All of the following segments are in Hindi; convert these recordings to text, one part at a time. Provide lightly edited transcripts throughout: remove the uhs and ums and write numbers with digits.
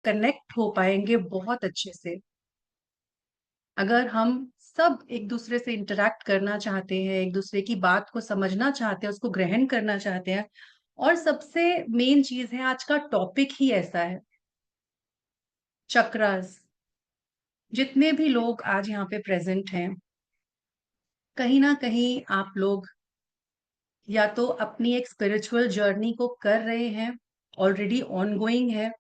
कनेक्ट हो पाएंगे बहुत अच्छे से अगर हम सब एक दूसरे से इंटरेक्ट करना चाहते हैं, एक दूसरे की बात को समझना चाहते हैं, उसको ग्रहण करना चाहते हैं। और सबसे मेन चीज है, आज का टॉपिक ही ऐसा है, चक्रास। जितने भी लोग आज यहाँ पे प्रेजेंट हैं, कहीं ना कहीं आप लोग या तो अपनी एक स्पिरिचुअल जर्नी को कर रहे हैं, ऑलरेडी ऑनगोइंग है,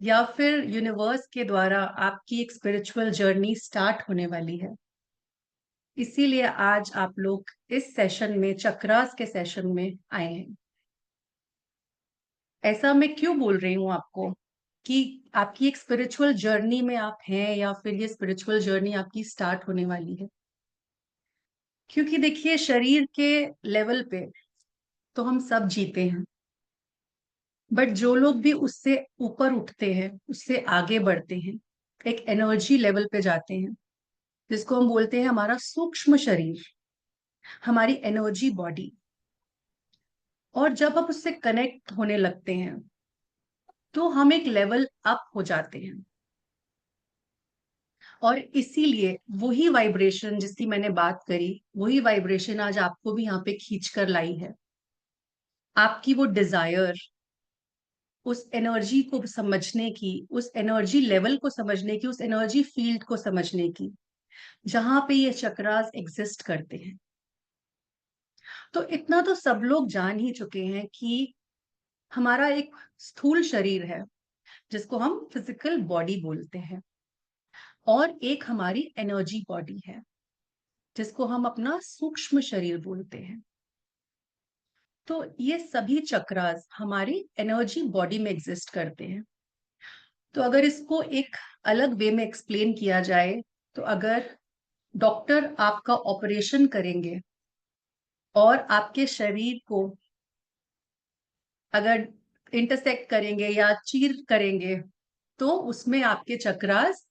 या फिर यूनिवर्स के द्वारा आपकी एक स्पिरिचुअल जर्नी स्टार्ट होने वाली है। इसीलिए आज आप लोग इस सेशन में, चक्रास के सेशन में आए हैं। ऐसा मैं क्यों बोल रही हूँ आपको कि आपकी एक स्पिरिचुअल जर्नी में आप हैं, या फिर ये स्पिरिचुअल जर्नी आपकी स्टार्ट होने वाली है। क्योंकि देखिए, शरीर के लेवल पे तो हम सब जीते हैं, बट जो लोग भी उससे ऊपर उठते हैं, उससे आगे बढ़ते हैं, एक एनर्जी लेवल पे जाते हैं, जिसको हम बोलते हैं हमारा सूक्ष्म शरीर, हमारी एनर्जी बॉडी। और जब हम उससे कनेक्ट होने लगते हैं तो हम एक लेवल अप हो जाते हैं। और इसीलिए वही वाइब्रेशन जिसकी मैंने बात करी, वही वाइब्रेशन आज आपको भी यहाँ पे खींच कर लाई है। आपकी वो डिजायर, उस एनर्जी को समझने की, उस एनर्जी लेवल को समझने की, उस एनर्जी फील्ड को समझने की, जहां पे ये चक्रास एग्जिस्ट करते हैं। तो इतना तो सब लोग जान ही चुके हैं कि हमारा एक स्थूल शरीर है, जिसको हम फिजिकल बॉडी बोलते हैं, और एक हमारी एनर्जी बॉडी है, जिसको हम अपना सूक्ष्म शरीर बोलते हैं। तो ये सभी चक्रास हमारी एनर्जी बॉडी में एग्जिस्ट करते हैं। तो अगर इसको एक अलग वे में एक्सप्लेन किया जाए, तो अगर डॉक्टर आपका ऑपरेशन करेंगे और आपके शरीर को अगर इंटरसेक्ट करेंगे या चीर करेंगे, तो उसमें आपके चक्रास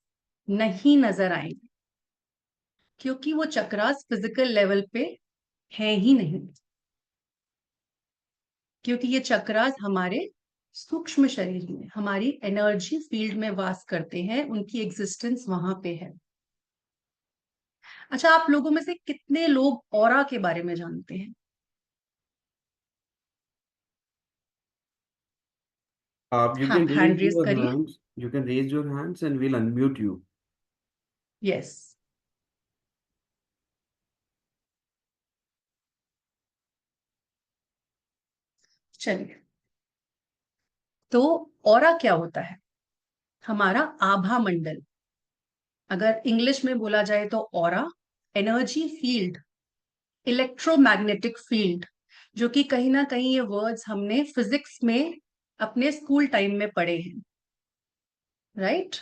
नहीं नजर आएंगे, क्योंकि वो चक्रास फिजिकल लेवल पे है ही नहीं। क्योंकि ये चक्रास हमारे सूक्ष्म शरीर में, हमारी एनर्जी फील्ड में वास करते हैं, उनकी एग्जिस्टेंस वहां पे है। अच्छा, आप लोगों में से कितने लोग ऑरा के बारे में जानते हैं? You हाँ, can raise hand raise your करिए। hands. You can raise your hands and we'll unmute you. Yes, चलिए। तो ऑरा क्या होता है? हमारा आभा मंडल। अगर इंग्लिश में बोला जाए तो aura, energy field, electromagnetic field, जो कि कहीं ना कहीं ये वर्ड्स हमने फिजिक्स में अपने स्कूल टाइम में पढ़े हैं, राइट?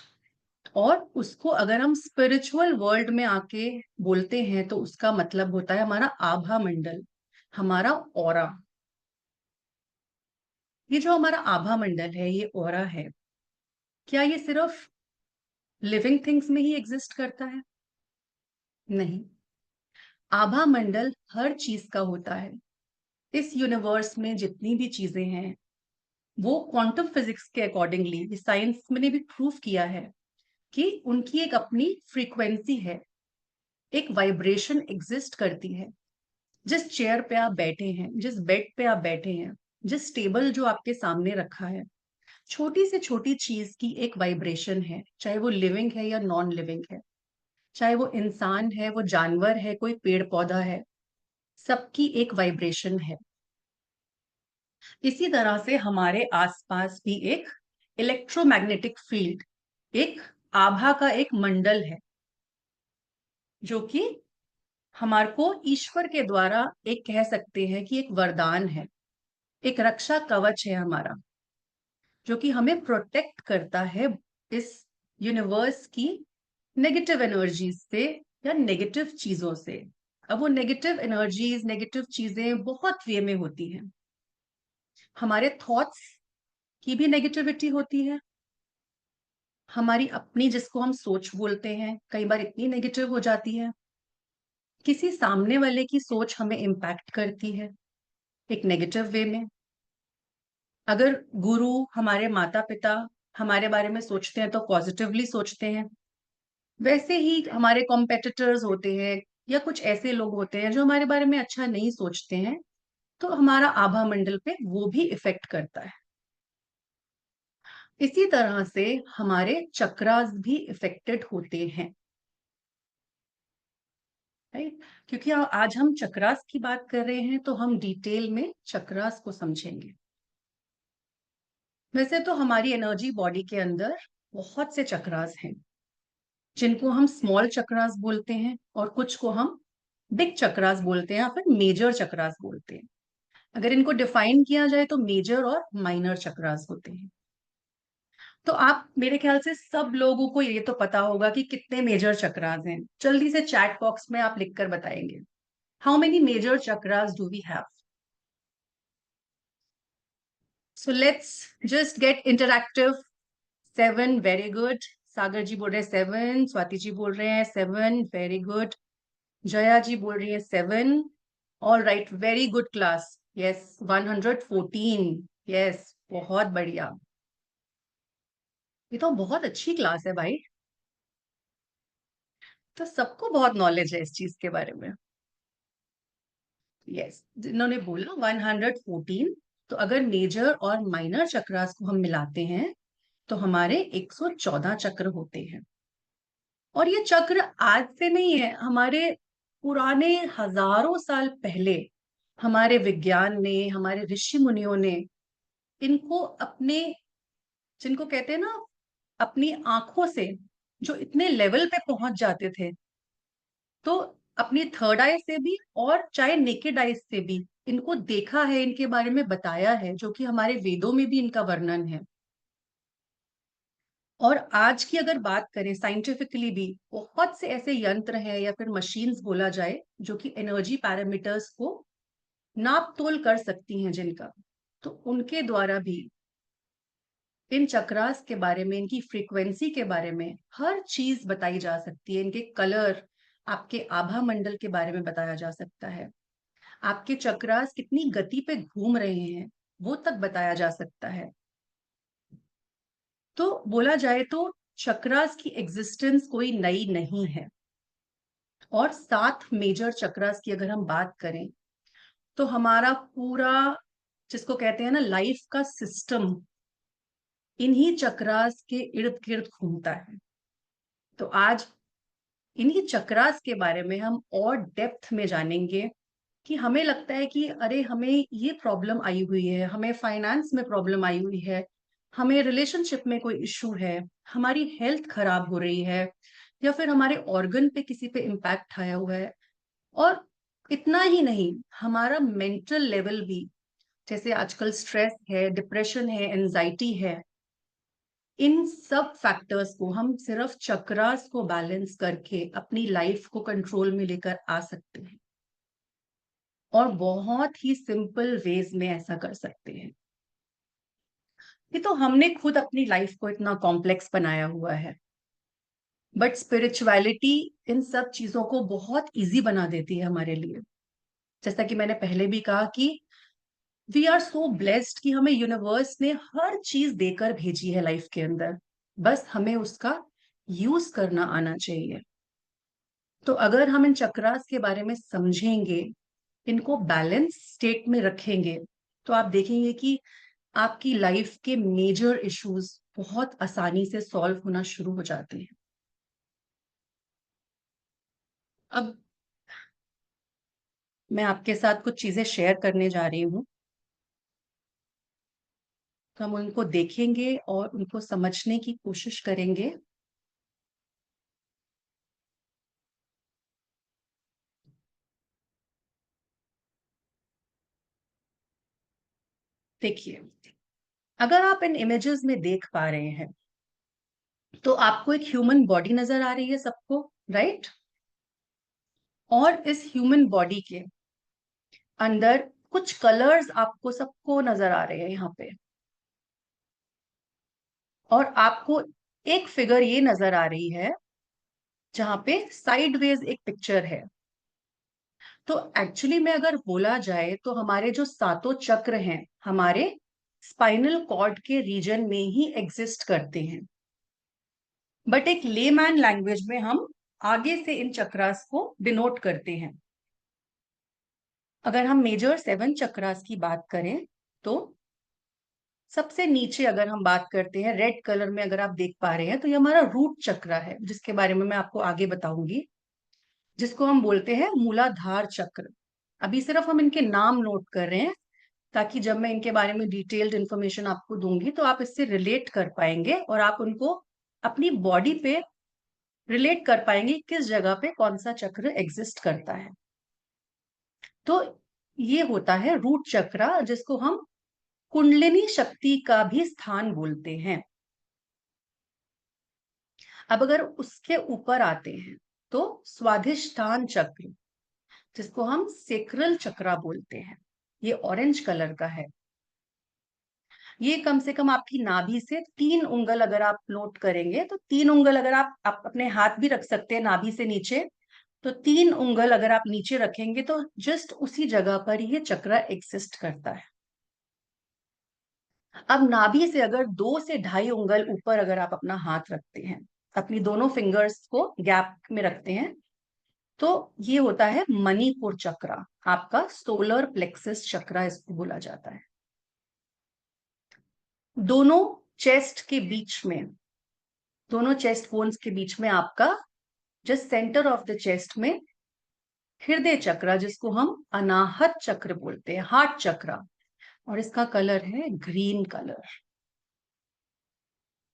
और उसको अगर हम स्पिरिचुअल वर्ल्ड में आके बोलते हैं, तो उसका मतलब होता है हमारा आभा मंडल, हमारा ऑरा। ये जो हमारा आभा मंडल है, ये ऑरा है, क्या ये सिर्फ लिविंग थिंग्स में ही एग्जिस्ट करता है? नहीं। आभा मंडल हर चीज का होता है। इस यूनिवर्स में जितनी भी चीजें हैं, वो क्वांटम फिजिक्स के अकॉर्डिंगली, साइंस ने भी प्रूव किया है कि उनकी एक अपनी फ्रीक्वेंसी है, एक वाइब्रेशन एग्जिस्ट करती है। जिस चेयर पे आप बैठे हैं, जिस बेड पे आप बैठे हैं, जिस टेबल जो आपके सामने रखा है, छोटी से छोटी चीज की एक वाइब्रेशन है, चाहे वो लिविंग है या नॉन लिविंग है, चाहे वो इंसान है, वो जानवर है, कोई पेड़ पौधा है, सबकी एक वाइब्रेशन है। इसी तरह से हमारे आसपास भी एक इलेक्ट्रोमैग्नेटिक फील्ड, एक आभा का एक मंडल है, जो कि हमारे को ईश्वर के द्वारा एक कह सकते हैं कि एक वरदान है, एक रक्षा कवच है हमारा, जो कि हमें प्रोटेक्ट करता है इस यूनिवर्स की नेगेटिव एनर्जीज से या नेगेटिव चीजों से। अब वो नेगेटिव एनर्जीज, नेगेटिव चीजें बहुत वे में होती हैं। हमारे थॉट्स की भी नेगेटिविटी होती है। हमारी अपनी, जिसको हम सोच बोलते हैं, कई बार इतनी नेगेटिव हो जाती है। किसी सामने वाले की सोच हमें इम्पैक्ट करती है एक नेगेटिव वे में। अगर गुरु, हमारे माता पिता हमारे बारे में सोचते हैं तो पॉजिटिवली सोचते हैं, वैसे ही हमारे कॉम्पिटिटर्स होते हैं या कुछ ऐसे लोग होते हैं जो हमारे बारे में अच्छा नहीं सोचते हैं, तो हमारा आभा मंडल पे वो भी इफेक्ट करता है। इसी तरह से हमारे चक्रास भी इफेक्टेड होते हैं, राइट। क्योंकि आज हम चक्रास की बात कर रहे हैं तो हम डिटेल में चक्रास को समझेंगे। वैसे तो हमारी एनर्जी बॉडी के अंदर बहुत से चक्रास हैं, जिनको हम स्मॉल चक्रास बोलते हैं और कुछ को हम बिग चक्रास बोलते हैं या फिर मेजर चक्रास बोलते हैं। अगर इनको डिफाइन किया जाए तो मेजर और माइनर चक्रास होते हैं। तो आप, मेरे ख्याल से सब लोगों को ये तो पता होगा कि कितने मेजर चक्रास हैं। जल्दी से चैट बॉक्स में आप लिखकर बताएंगे, how many major chakras do we have. So let's just get interactive. 7, very good. Sagar ji बोल रहे हैं 7, स्वाति जी बोल रहे हैं 7, वेरी गुड। जया जी बोल रही है 7। All right, very good class. Yes, 114। Yes, बहुत बढ़िया। ये तो बहुत अच्छी क्लास है भाई। तो सबको बहुत नॉलेज है इस चीज के बारे में। यस, जिन्होंने बोला 114। तो अगर मेजर और माइनर चक्रास को हम मिलाते हैं तो हमारे 114 चक्र होते हैं। और ये चक्र आज से नहीं है, हमारे पुराने हजारों साल पहले हमारे विज्ञान ने, हमारे ऋषि मुनियों ने इनको अपने, जिनको कहते हैं ना, अपनी आंखों से जो इतने लेवल पे पहुंच जाते थे, तो अपनी थर्ड आई से भी और चाहे नेकेड आई से भी इनको देखा है, इनके बारे में बताया है, जो कि हमारे वेदों में भी इनका वर्णन है। और आज की अगर बात करें साइंटिफिकली भी, बहुत से ऐसे यंत्र हैं या फिर मशीन्स बोला जाए जो कि एनर्जी पैरामीटर्स को नाप तोल कर सकती हैं जिनका, तो उनके द्वारा भी इन चक्रास के बारे में, इनकी फ्रीक्वेंसी के बारे में हर चीज बताई जा सकती है। इनके कलर, आपके आभा मंडल के बारे में बताया जा सकता है, आपके चक्रास कितनी गति पे घूम रहे हैं वो तक बताया जा सकता है। तो बोला जाए तो चक्रास की एग्जिस्टेंस कोई नई नहीं है। और 7 मेजर चक्रास की अगर हम बात करें तो हमारा पूरा, जिसको कहते हैं ना, लाइफ का सिस्टम इन्हीं चक्रास के इर्द गिर्द घूमता है। तो आज इन्हीं चक्रास के बारे में हम और डेप्थ में जानेंगे कि हमें लगता है कि अरे हमें ये प्रॉब्लम आई हुई है, हमें फाइनेंस में प्रॉब्लम आई हुई है, हमें रिलेशनशिप में कोई इश्यू है, हमारी हेल्थ खराब हो रही है, या फिर हमारे ऑर्गन पे किसी पे इम्पैक्ट आया हुआ है। और इतना ही नहीं, हमारा मेंटल लेवल भी, जैसे आजकल स्ट्रेस है, डिप्रेशन है, एंजाइटी है, इन सब फैक्टर्स को हम सिर्फ चक्रास को बैलेंस करके अपनी लाइफ को कंट्रोल में लेकर आ सकते हैं। और बहुत ही सिंपल वेज में ऐसा कर सकते हैं। ये तो हमने खुद अपनी लाइफ को इतना कॉम्प्लेक्स बनाया हुआ है, बट स्पिरिचुअलिटी इन सब चीजों को बहुत इजी बना देती है हमारे लिए। जैसा कि मैंने पहले भी कहा कि वी आर सो ब्लेस्ड कि हमें यूनिवर्स ने हर चीज देकर भेजी है लाइफ के अंदर, बस हमें उसका यूज करना आना चाहिए। तो अगर हम इन चक्रास के बारे में समझेंगे, इनको बैलेंस स्टेट में रखेंगे, तो आप देखेंगे कि आपकी लाइफ के मेजर इश्यूज बहुत आसानी से सॉल्व होना शुरू हो जाते हैं। अब मैं आपके साथ कुछ चीजें शेयर करने जा रही हूँ, तो हम उनको देखेंगे और उनको समझने की कोशिश करेंगे। देखिए, अगर आप इन इमेजेस में देख पा रहे हैं तो आपको एक ह्यूमन बॉडी नजर आ रही है सबको, राइट। और इस ह्यूमन बॉडी के अंदर कुछ कलर्स आपको सबको नजर आ रहे हैं यहाँ पे। और आपको एक फिगर ये नजर आ रही है जहां पे साइडवेज एक पिक्चर है। तो एक्चुअली में अगर बोला जाए तो हमारे जो सातों चक्र हैं, हमारे स्पाइनल कॉर्ड के रीजन में ही एग्जिस्ट करते हैं, बट एक लेमैन लैंग्वेज में हम आगे से इन चक्रास को डिनोट करते हैं। अगर हम मेजर 7 चक्रास की बात करें तो सबसे नीचे अगर हम बात करते हैं, रेड कलर में अगर आप देख पा रहे हैं, तो ये हमारा रूट चक्र है, जिसके बारे में मैं आपको आगे बताऊंगी, जिसको हम बोलते हैं मूलाधार चक्र। अभी सिर्फ हम इनके नाम नोट कर रहे हैं, ताकि जब मैं इनके बारे में डिटेल्ड इंफॉर्मेशन आपको दूंगी तो आप इससे रिलेट कर पाएंगे और आप उनको अपनी बॉडी पे रिलेट कर पाएंगे किस जगह पे कौन सा चक्र एग्जिस्ट करता है। तो ये होता है रूट चक्र, जिसको हम कुंडलिनी शक्ति का भी स्थान बोलते हैं। अब अगर उसके ऊपर आते हैं तो स्वाधिष्ठान चक्र, जिसको हम सेक्रल चक्रा बोलते हैं, ये ऑरेंज कलर का है। ये कम से कम आपकी नाभि से 3 उंगल अगर आप नोट करेंगे तो 3 उंगल अगर आप अपने हाथ भी रख सकते हैं नाभि से नीचे, तो 3 उंगल अगर आप नीचे रखेंगे तो जस्ट उसी जगह पर ये चक्र एग्जिस्ट करता है। अब नाभि से अगर 2 से 2.5 उंगल ऊपर अगर आप अपना हाथ रखते हैं, अपनी दोनों फिंगर्स को गैप में रखते हैं, तो ये होता है मणिपुर चक्र, आपका सोलर प्लेक्सस चक्र इसको बोला जाता है। दोनों चेस्ट के बीच में, दोनों चेस्ट बोन्स के बीच में आपका just centre of the chest में हृदय चक्र, जिसको हम अनाहत चक्र बोलते हैं, हार्ट चक्र, और इसका कलर है ग्रीन कलर।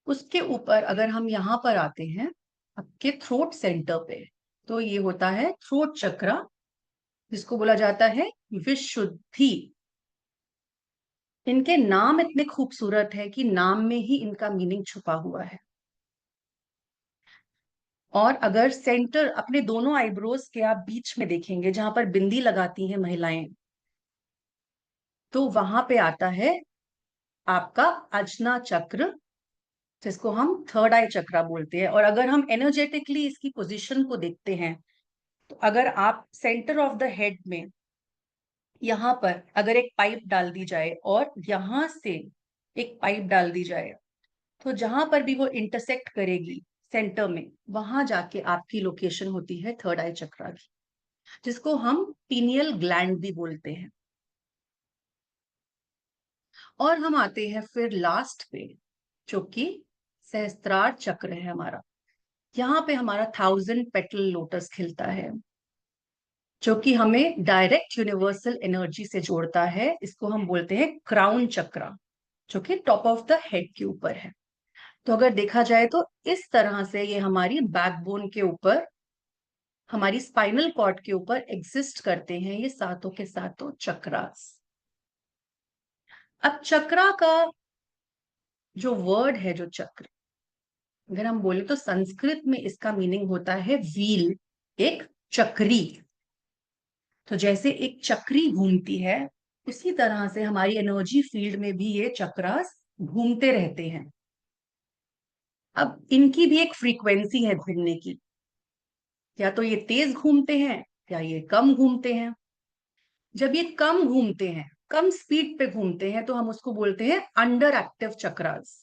उसके ऊपर अगर हम यहाँ पर आते हैं आपके थ्रोट सेंटर पे, तो ये होता है थ्रोट चक्र, जिसको बोला जाता है विशुद्धि। इनके नाम इतने खूबसूरत है कि नाम में ही इनका मीनिंग छुपा हुआ है। और अगर सेंटर अपने दोनों आईब्रोज के आप बीच में देखेंगे, जहां पर बिंदी लगाती हैं महिलाएं, तो वहां पे आता है आपका अजना चक्र, जिसको हम थर्ड आई चक्र बोलते हैं। और अगर हम एनर्जेटिकली इसकी पोजीशन को देखते हैं, तो अगर आप सेंटर ऑफ द हेड में यहां पर अगर एक पाइप डाल दी जाए और यहां से एक पाइप डाल दी जाए, तो जहां पर भी वो इंटरसेक्ट करेगी सेंटर में, वहां जाके आपकी लोकेशन होती है थर्ड आई चक्र की, जिसको हम पीनियल ग्लैंड भी बोलते हैं। और हम आते हैं फिर लास्ट पे, जो कि सहस्त्रार चक्र है हमारा। यहाँ पे हमारा 1000 पेटल लोटस खिलता है, जो कि हमें डायरेक्ट यूनिवर्सल एनर्जी से जोड़ता है। इसको हम बोलते हैं क्राउन चक्र, जो कि टॉप ऑफ द हेड के ऊपर है। तो अगर देखा जाए तो इस तरह से ये हमारी बैकबोन के ऊपर, हमारी स्पाइनल कॉर्ड के ऊपर एग्जिस्ट करते हैं, ये सातों के सातों चक्रास। अब चक्रा का जो वर्ड है, जो चक्र, अगर हम बोले तो संस्कृत में इसका मीनिंग होता है व्हील, एक चक्री। तो जैसे एक चक्री घूमती है, उसी तरह से हमारी एनर्जी फील्ड में भी ये चक्रास घूमते रहते हैं। अब इनकी भी एक फ्रीक्वेंसी है घूमने की, या तो ये तेज घूमते हैं या ये कम घूमते हैं। जब ये कम घूमते हैं, कम स्पीड पे घूमते हैं, तो हम उसको बोलते हैं अंडर एक्टिव चक्रास।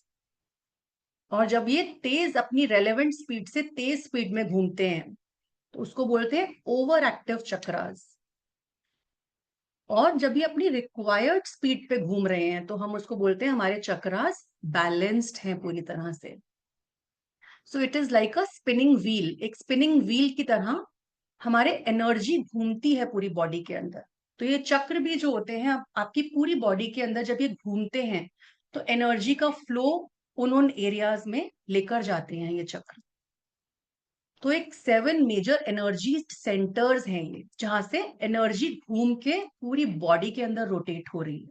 और जब ये तेज अपनी रेलेवेंट स्पीड से तेज स्पीड में घूमते हैं, तो उसको बोलते हैं ओवर एक्टिव चक्रास। और जब ये अपनी रिक्वायर्ड स्पीड पे घूम रहे हैं, तो हम उसको बोलते हैं हमारे चक्रास बैलेंस्ड हैं पूरी तरह से। So it is like a spinning wheel, एक स्पिनिंग व्हील की तरह हमारे एनर्जी घूमती है पूरी बॉडी के अंदर। तो ये चक्र भी जो होते हैं, आपकी पूरी बॉडी के अंदर जब ये घूमते हैं, तो एनर्जी का फ्लो उन एरियाज में लेकर जाते हैं ये चक्र। तो एक 7 मेजर एनर्जी सेंटर्स हैं ये, जहां से एनर्जी घूम के पूरी बॉडी के अंदर रोटेट हो रही है।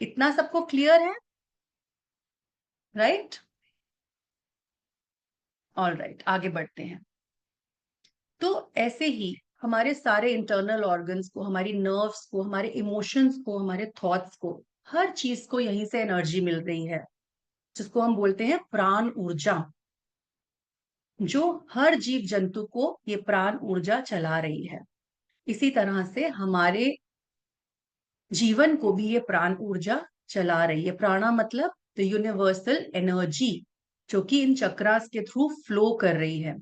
इतना सबको क्लियर है? राइट, ऑल राइट, आगे बढ़ते हैं। तो ऐसे ही हमारे सारे इंटरनल ऑर्गन्स को, हमारी नर्व्स को, हमारे इमोशंस को, हमारे थॉट्स को, हर चीज को यहीं से एनर्जी मिल रही है, जिसको हम बोलते हैं प्राण ऊर्जा, जो हर जीव जंतु को ये प्राण ऊर्जा चला रही है। इसी तरह से हमारे जीवन को भी ये प्राण ऊर्जा चला रही है। प्राणा मतलब द यूनिवर्सल एनर्जी, जो कि इन चक्रास के थ्रू फ्लो कर रही है।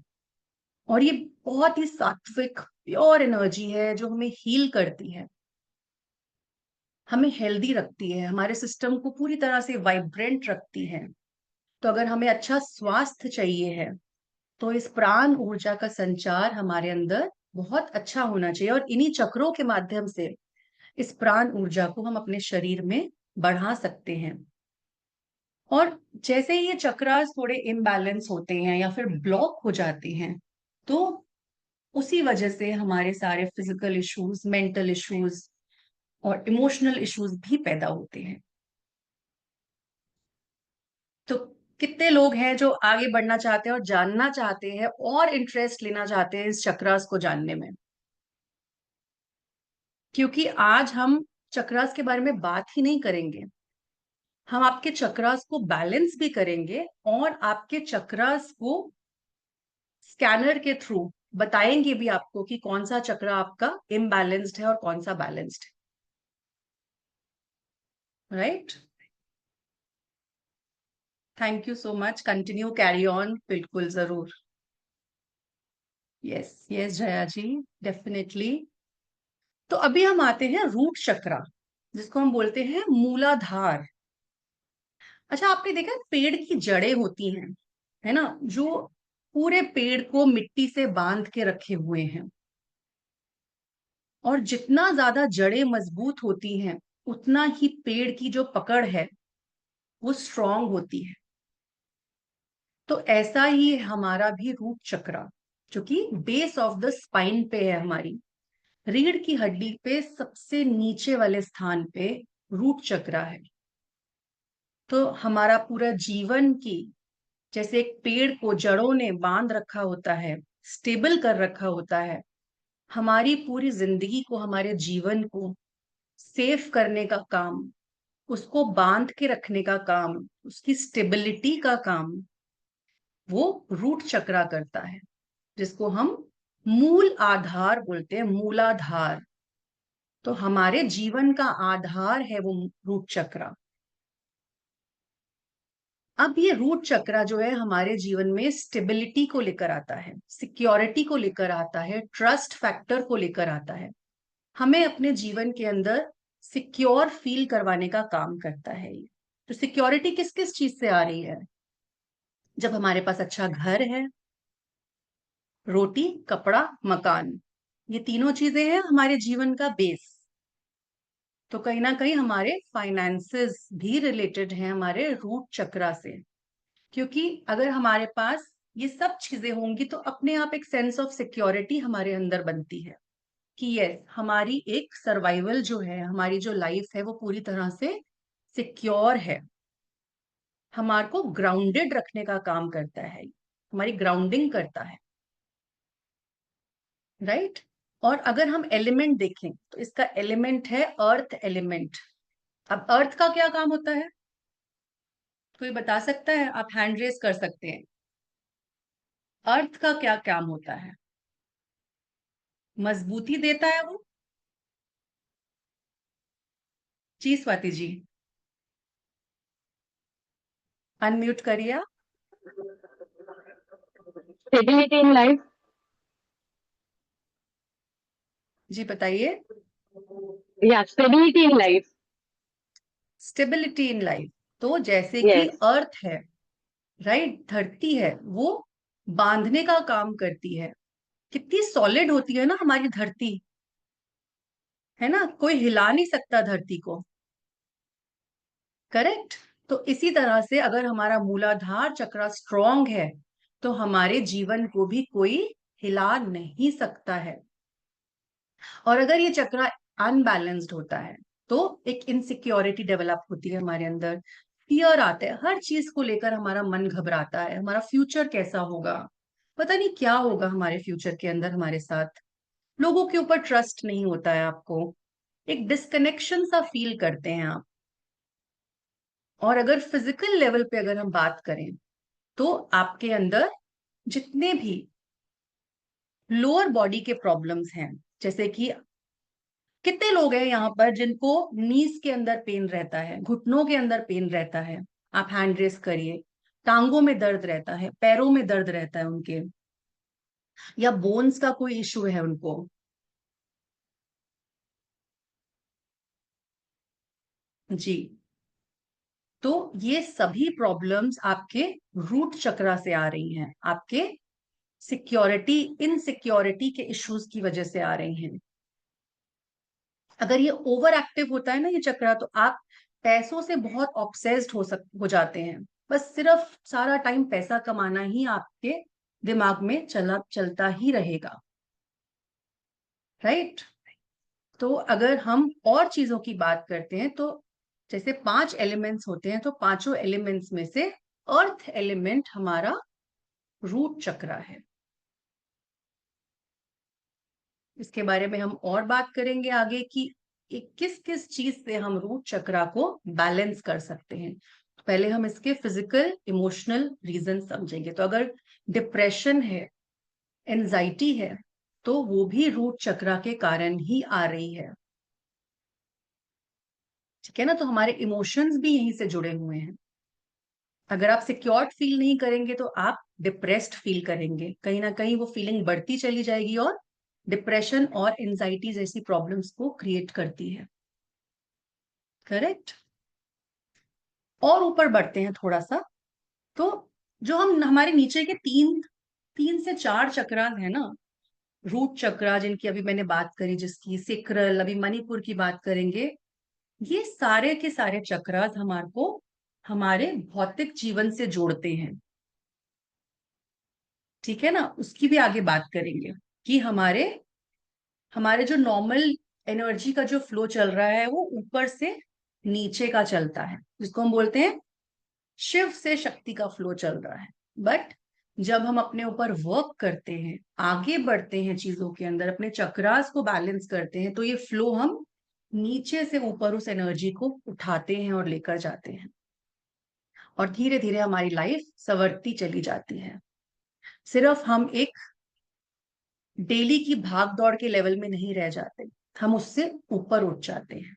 और ये बहुत ही सात्विक प्योर एनर्जी है जो हमें हील करती है, हमें हेल्दी रखती है, हमारे सिस्टम को पूरी तरह से वाइब्रेंट रखती है। तो अगर हमें अच्छा स्वास्थ्य चाहिए है तो इस प्राण ऊर्जा का संचार हमारे अंदर बहुत अच्छा होना चाहिए, और इन्हीं चक्रों के माध्यम से इस प्राण ऊर्जा को हम अपने शरीर में बढ़ा सकते हैं। और जैसे ही ये चक्रास थोड़े इम्बैलेंस होते हैं या फिर ब्लॉक हो जाते हैं, तो उसी वजह से हमारे सारे फिजिकल इश्यूज, मेंटल इश्यूज और इमोशनल इश्यूज भी पैदा होते हैं। तो कितने लोग हैं जो आगे बढ़ना चाहते हैं और जानना चाहते हैं और इंटरेस्ट लेना चाहते हैं इस चक्रास को जानने में? क्योंकि आज हम चक्रास के बारे में बात ही नहीं करेंगे, हम आपके चक्रास को बैलेंस भी करेंगे और आपके चक्रास को स्कैनर के थ्रू बताएंगे भी आपको कि कौन सा चक्र आपका इम्बैलेंस्ड है और कौन सा बैलेंस्ड है। Right? Thank you so much, continue, carry on, बिल्कुल जरूर। यस यस जया जी, डेफिनेटली। तो अभी हम आते हैं रूट चक्रा, जिसको हम बोलते हैं मूलाधार। अच्छा, आपने देखा है पेड़ की जड़ें होती हैं, है ना, जो पूरे पेड़ को मिट्टी से बांध के रखे हुए हैं। और जितना ज्यादा जड़ें मजबूत होती हैं, उतना ही पेड़ की जो पकड़ है वो स्ट्रांग होती है। तो ऐसा ही हमारा भी रूट चक्रा, जो कि बेस ऑफ द स्पाइन पे है, हमारी रीढ़ की हड्डी पे सबसे नीचे वाले स्थान पे रूट चक्रा है। तो हमारा पूरा जीवन की, जैसे एक पेड़ को जड़ों ने बांध रखा होता है, स्टेबल कर रखा होता है, हमारी पूरी जिंदगी को, हमारे जीवन को सेफ करने का काम, उसको बांध के रखने का काम, उसकी स्टेबिलिटी का काम वो रूट चक्रा करता है, जिसको हम मूल आधार बोलते हैं, मूलाधार। तो हमारे जीवन का आधार है वो रूट चक्रा। अब ये रूट चक्रा जो है हमारे जीवन में स्टेबिलिटी को लेकर आता है, सिक्योरिटी को लेकर आता है, ट्रस्ट फैक्टर को लेकर आता है, हमें अपने जीवन के अंदर सिक्योर फील करवाने का काम करता है ये। तो सिक्योरिटी किस किस चीज से आ रही है? जब हमारे पास अच्छा घर है, रोटी, कपड़ा, मकान, ये तीनों चीजें हैं हमारे जीवन का बेस। तो कहीं ना कहीं हमारे फाइनेंसेस भी रिलेटेड हैं हमारे रूट चक्रा से। क्योंकि अगर हमारे पास ये सब चीजें होंगी तो अपने आप एक सेंस ऑफ सिक्योरिटी हमारे अंदर बनती है कि यस, हमारी एक सर्वाइवल जो है, हमारी जो लाइफ है वो पूरी तरह से सिक्योर है। हमारे को ग्राउंडेड रखने का काम करता है, हमारी ग्राउंडिंग करता है। राइट? और अगर हम एलिमेंट देखें तो इसका एलिमेंट है अर्थ एलिमेंट। अब अर्थ का क्या काम होता है? कोई बता सकता है? आप हैंड रेज कर सकते हैं। अर्थ का क्या काम होता है? मजबूती देता है वो। जी स्वाति जी, अनम्यूट करिए आप। Stability in life. जी बताइए। Yeah, stability in life. Stability in life. तो जैसे कि Yes. अर्थ है, राइट, धरती है, वो बांधने का काम करती है। कितनी सॉलिड होती है ना हमारी धरती, है ना, कोई हिला नहीं सकता धरती को। करेक्ट? तो इसी तरह से अगर हमारा मूलाधार चक्र स्ट्रांग है तो हमारे जीवन को भी कोई हिला नहीं सकता है। और अगर ये चक्र अनबैलेंस्ड होता है तो एक इनसिक्योरिटी डेवलप होती है हमारे अंदर, फियर आता है, हर चीज को लेकर हमारा मन घबराता है, हमारा फ्यूचर कैसा होगा, पता नहीं क्या होगा हमारे फ्यूचर के अंदर हमारे साथ। लोगों के ऊपर ट्रस्ट नहीं होता है आपको, एक डिस्कनेक्शन सा फील करते हैं आप। और अगर फिजिकल लेवल पे अगर हम बात करें तो आपके अंदर जितने भी लोअर बॉडी के प्रॉब्लम्स हैं, जैसे कि कितने लोग हैं यहाँ पर जिनको नीज के अंदर पेन रहता है, घुटनों के अंदर पेन रहता है? आप हैंड रेस करिए। टांगों में दर्द रहता है, पैरों में दर्द रहता है उनके, या बोन्स का कोई इश्यू है उनको। जी। तो ये सभी प्रॉब्लम्स आपके रूट चक्रा से आ रही हैं, आपके सिक्योरिटी इनसिक्योरिटी के इश्यूज की वजह से आ रही हैं। अगर ये ओवर एक्टिव होता है ना ये चक्रा, तो आप पैसों से बहुत ऑब्सेस्ड हो जाते हैं। बस सिर्फ सारा टाइम पैसा कमाना ही आपके दिमाग में चलता ही रहेगा, राइट? तो अगर हम और चीजों की बात करते हैं, तो जैसे 5 एलिमेंट्स होते हैं, तो पांचों एलिमेंट्स में से अर्थ एलिमेंट हमारा रूट चक्रा है। इसके बारे में हम और बात करेंगे आगे कि किस किस चीज से हम रूट चक्रा को बैलेंस कर सकते हैं। तो पहले हम इसके फिजिकल इमोशनल रीजन समझेंगे। तो अगर डिप्रेशन है, एंजाइटी है, तो वो भी रूट चक्रा के कारण ही आ रही है। ठीक है ना? तो हमारे इमोशंस भी यहीं से जुड़े हुए हैं। अगर आप सिक्योर्ड फील नहीं करेंगे तो आप डिप्रेस्ड फील करेंगे, कहीं ना कहीं वो फीलिंग बढ़ती चली जाएगी और डिप्रेशन और एंजाइटी जैसी प्रॉब्लम्स को क्रिएट करती है। करेक्ट? और ऊपर बढ़ते हैं थोड़ा सा। तो जो हम हमारे नीचे के तीन तीन से चार चक्रास है ना, रूट चक्रा जिनकी अभी मैंने बात करी, जिसकी सेक्रल, अभी मणिपुर की बात करेंगे, ये सारे के सारे चक्रास हमारे को हमारे भौतिक जीवन से जोड़ते हैं। ठीक है ना? उसकी भी आगे बात करेंगे कि हमारे हमारे जो नॉर्मल एनर्जी का जो फ्लो चल रहा है वो ऊपर से नीचे का चलता है, जिसको हम बोलते हैं शिव से शक्ति का फ्लो चल रहा है। बट जब हम अपने ऊपर वर्क करते हैं, आगे बढ़ते हैं चीजों के अंदर, अपने चक्रास को बैलेंस करते हैं, तो ये फ्लो हम नीचे से ऊपर उस एनर्जी को उठाते हैं और लेकर जाते हैं, और धीरे धीरे हमारी लाइफ संवरती चली जाती है। सिर्फ हम एक डेली की भाग दौड़ के लेवल में नहीं रह जाते, हम उससे ऊपर उठ जाते हैं।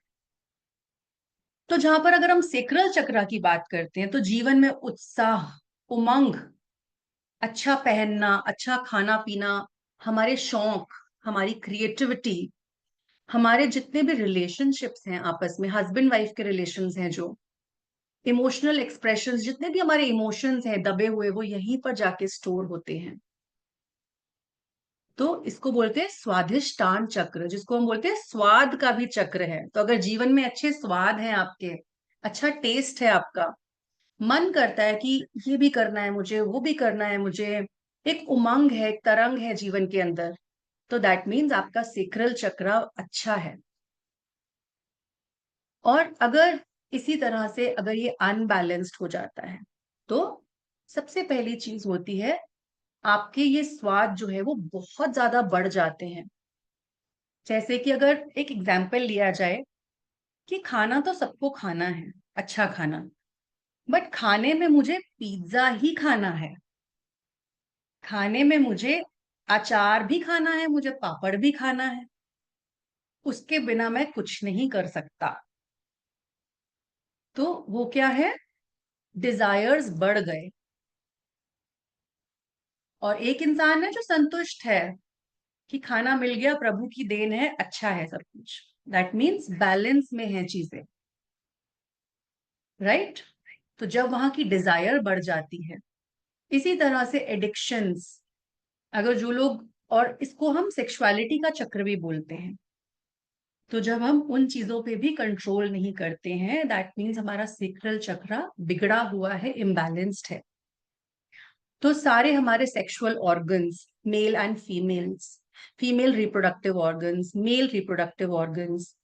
तो जहां पर अगर हम सेक्रल चक्रा की बात करते हैं, तो जीवन में उत्साह, उमंग, अच्छा पहनना, अच्छा खाना पीना, हमारे शौक, हमारी क्रिएटिविटी, हमारे जितने भी रिलेशनशिप्स हैं आपस में, हस्बैंड वाइफ के रिलेशंस हैं, जो इमोशनल एक्सप्रेशंस, जितने भी हमारे इमोशंस हैं दबे हुए, वो यहीं पर जाके स्टोर होते हैं। तो इसको बोलते हैं स्वाधिष्ठान चक्र, जिसको हम बोलते हैं स्वाद का भी चक्र है। तो अगर जीवन में अच्छे स्वाद हैं आपके, अच्छा टेस्ट है आपका, मन करता है कि ये भी करना है मुझे, वो भी करना है मुझे, एक उमंग है, एक तरंग है जीवन के अंदर, तो दैट मीन्स आपका सेक्रल चक्र अच्छा है। और अगर इसी तरह से अगर ये अनबैलेंस्ड हो जाता है, तो सबसे पहली चीज होती है, आपके ये स्वाद जो है वो बहुत ज्यादा बढ़ जाते हैं। जैसे कि अगर एक एग्जाम्पल लिया जाए कि खाना तो सबको खाना है, अच्छा खाना, बट खाने में मुझे पिज्जा ही खाना है, खाने में मुझे अचार भी खाना है, मुझे पापड़ भी खाना है, उसके बिना मैं कुछ नहीं कर सकता। तो वो क्या है? डिजायर्स बढ़ गए। और एक इंसान है जो संतुष्ट है कि खाना मिल गया, प्रभु की देन है, अच्छा है सब कुछ, दैट मीन्स बैलेंस में है चीजें, राइट? तो जब वहां की डिजायर बढ़ जाती है, इसी तरह से एडिक्शंस, अगर जो लोग, और इसको हम सेक्सुअलिटी का चक्र भी बोलते हैं, तो जब हम उन चीजों पे भी कंट्रोल नहीं करते हैं, दैट मीन्स हमारा सेक्रल चक्र बिगड़ा हुआ है, इम्बैलेंस्ड है। तो सारे हमारे sexual organs, male and females, female reproductive organs, male reproductive organs,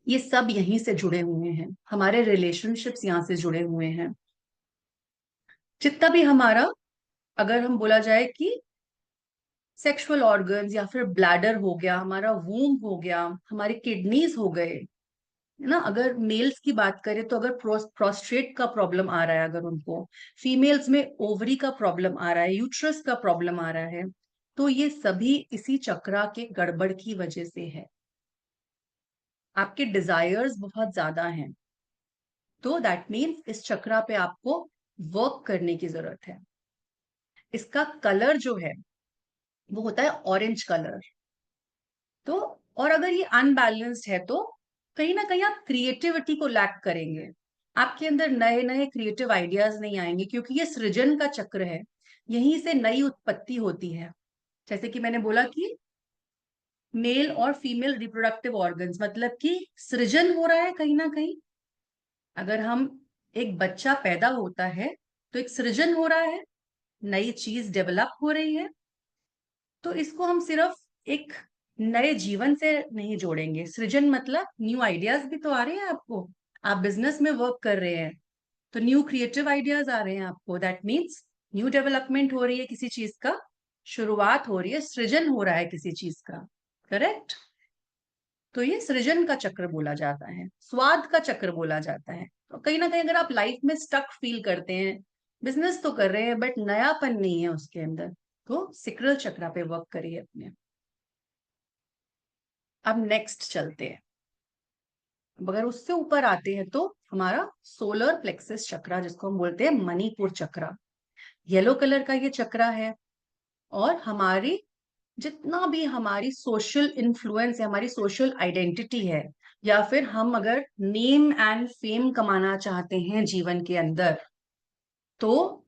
ये सब यहीं से जुड़े हुए हैं, हमारे रिलेशनशिप्स यहाँ से जुड़े हुए हैं। जितना भी हमारा, अगर हम बोला जाए कि सेक्सुअल ऑर्गन्स, या फिर ब्लैडर हो गया, हमारा वूम हो गया, हमारे किडनीज हो गए, है ना? अगर मेल्स की बात करें तो अगर प्रोस्टेट का प्रॉब्लम आ रहा है अगर उनको, फीमेल्स में ओवरी का प्रॉब्लम आ रहा है, यूट्रस का प्रॉब्लम आ रहा है, तो ये सभी इसी चक्रा के गड़बड़ की वजह से है। आपके डिजायर्स बहुत ज्यादा हैं, तो दैट मीन्स इस चक्रा पे आपको वर्क करने की जरूरत है। इसका कलर जो है वो होता है ऑरेंज कलर। तो और अगर ये अनबैलेंस्ड है तो कहीं ना कहीं आप क्रिएटिविटी को लैक करेंगे, आपके अंदर नए नए क्रिएटिव आइडियाज नहीं आएंगे, क्योंकि ये सृजन का चक्र है, यहीं से नई उत्पत्ति होती है। जैसे कि मैंने बोला कि मेल और फीमेल रिप्रोडक्टिव ऑर्गन्स, मतलब कि सृजन हो रहा है कहीं ना कहीं। अगर हम एक बच्चा पैदा होता है तो एक सृजन हो रहा है, नई चीज डेवलप हो रही है। तो इसको हम सिर्फ एक नए जीवन से नहीं जोड़ेंगे। सृजन मतलब न्यू आइडियाज भी तो आ रहे हैं आपको, आप बिजनेस में वर्क कर रहे हैं तो न्यू क्रिएटिव आइडियाज आ रहे हैं आपको, दैट मीन्स न्यू डेवलपमेंट हो रही है, किसी चीज का शुरुआत हो रही है, सृजन हो रहा है किसी चीज का। करेक्ट। तो ये सृजन का चक्र बोला जाता है, स्वाद का चक्र बोला जाता है। तो कहीं ना कहीं अगर आप लाइफ में स्टक फील करते हैं, बिजनेस तो कर रहे हैं बट नयापन नहीं है उसके अंदर, तो सिक्रल चक्र पे वर्क करिए अपने। अब नेक्स्ट चलते हैं, अगर उससे ऊपर आते हैं तो हमारा सोलर प्लेक्सस चक्रा, जिसको हम बोलते हैं मणिपुर चक्रा। येलो कलर का ये चक्रा है, और हमारी जितना भी हमारी सोशल इन्फ्लुएंस है, हमारी सोशल आइडेंटिटी है, या फिर हम अगर नेम एंड फेम कमाना चाहते हैं जीवन के अंदर, तो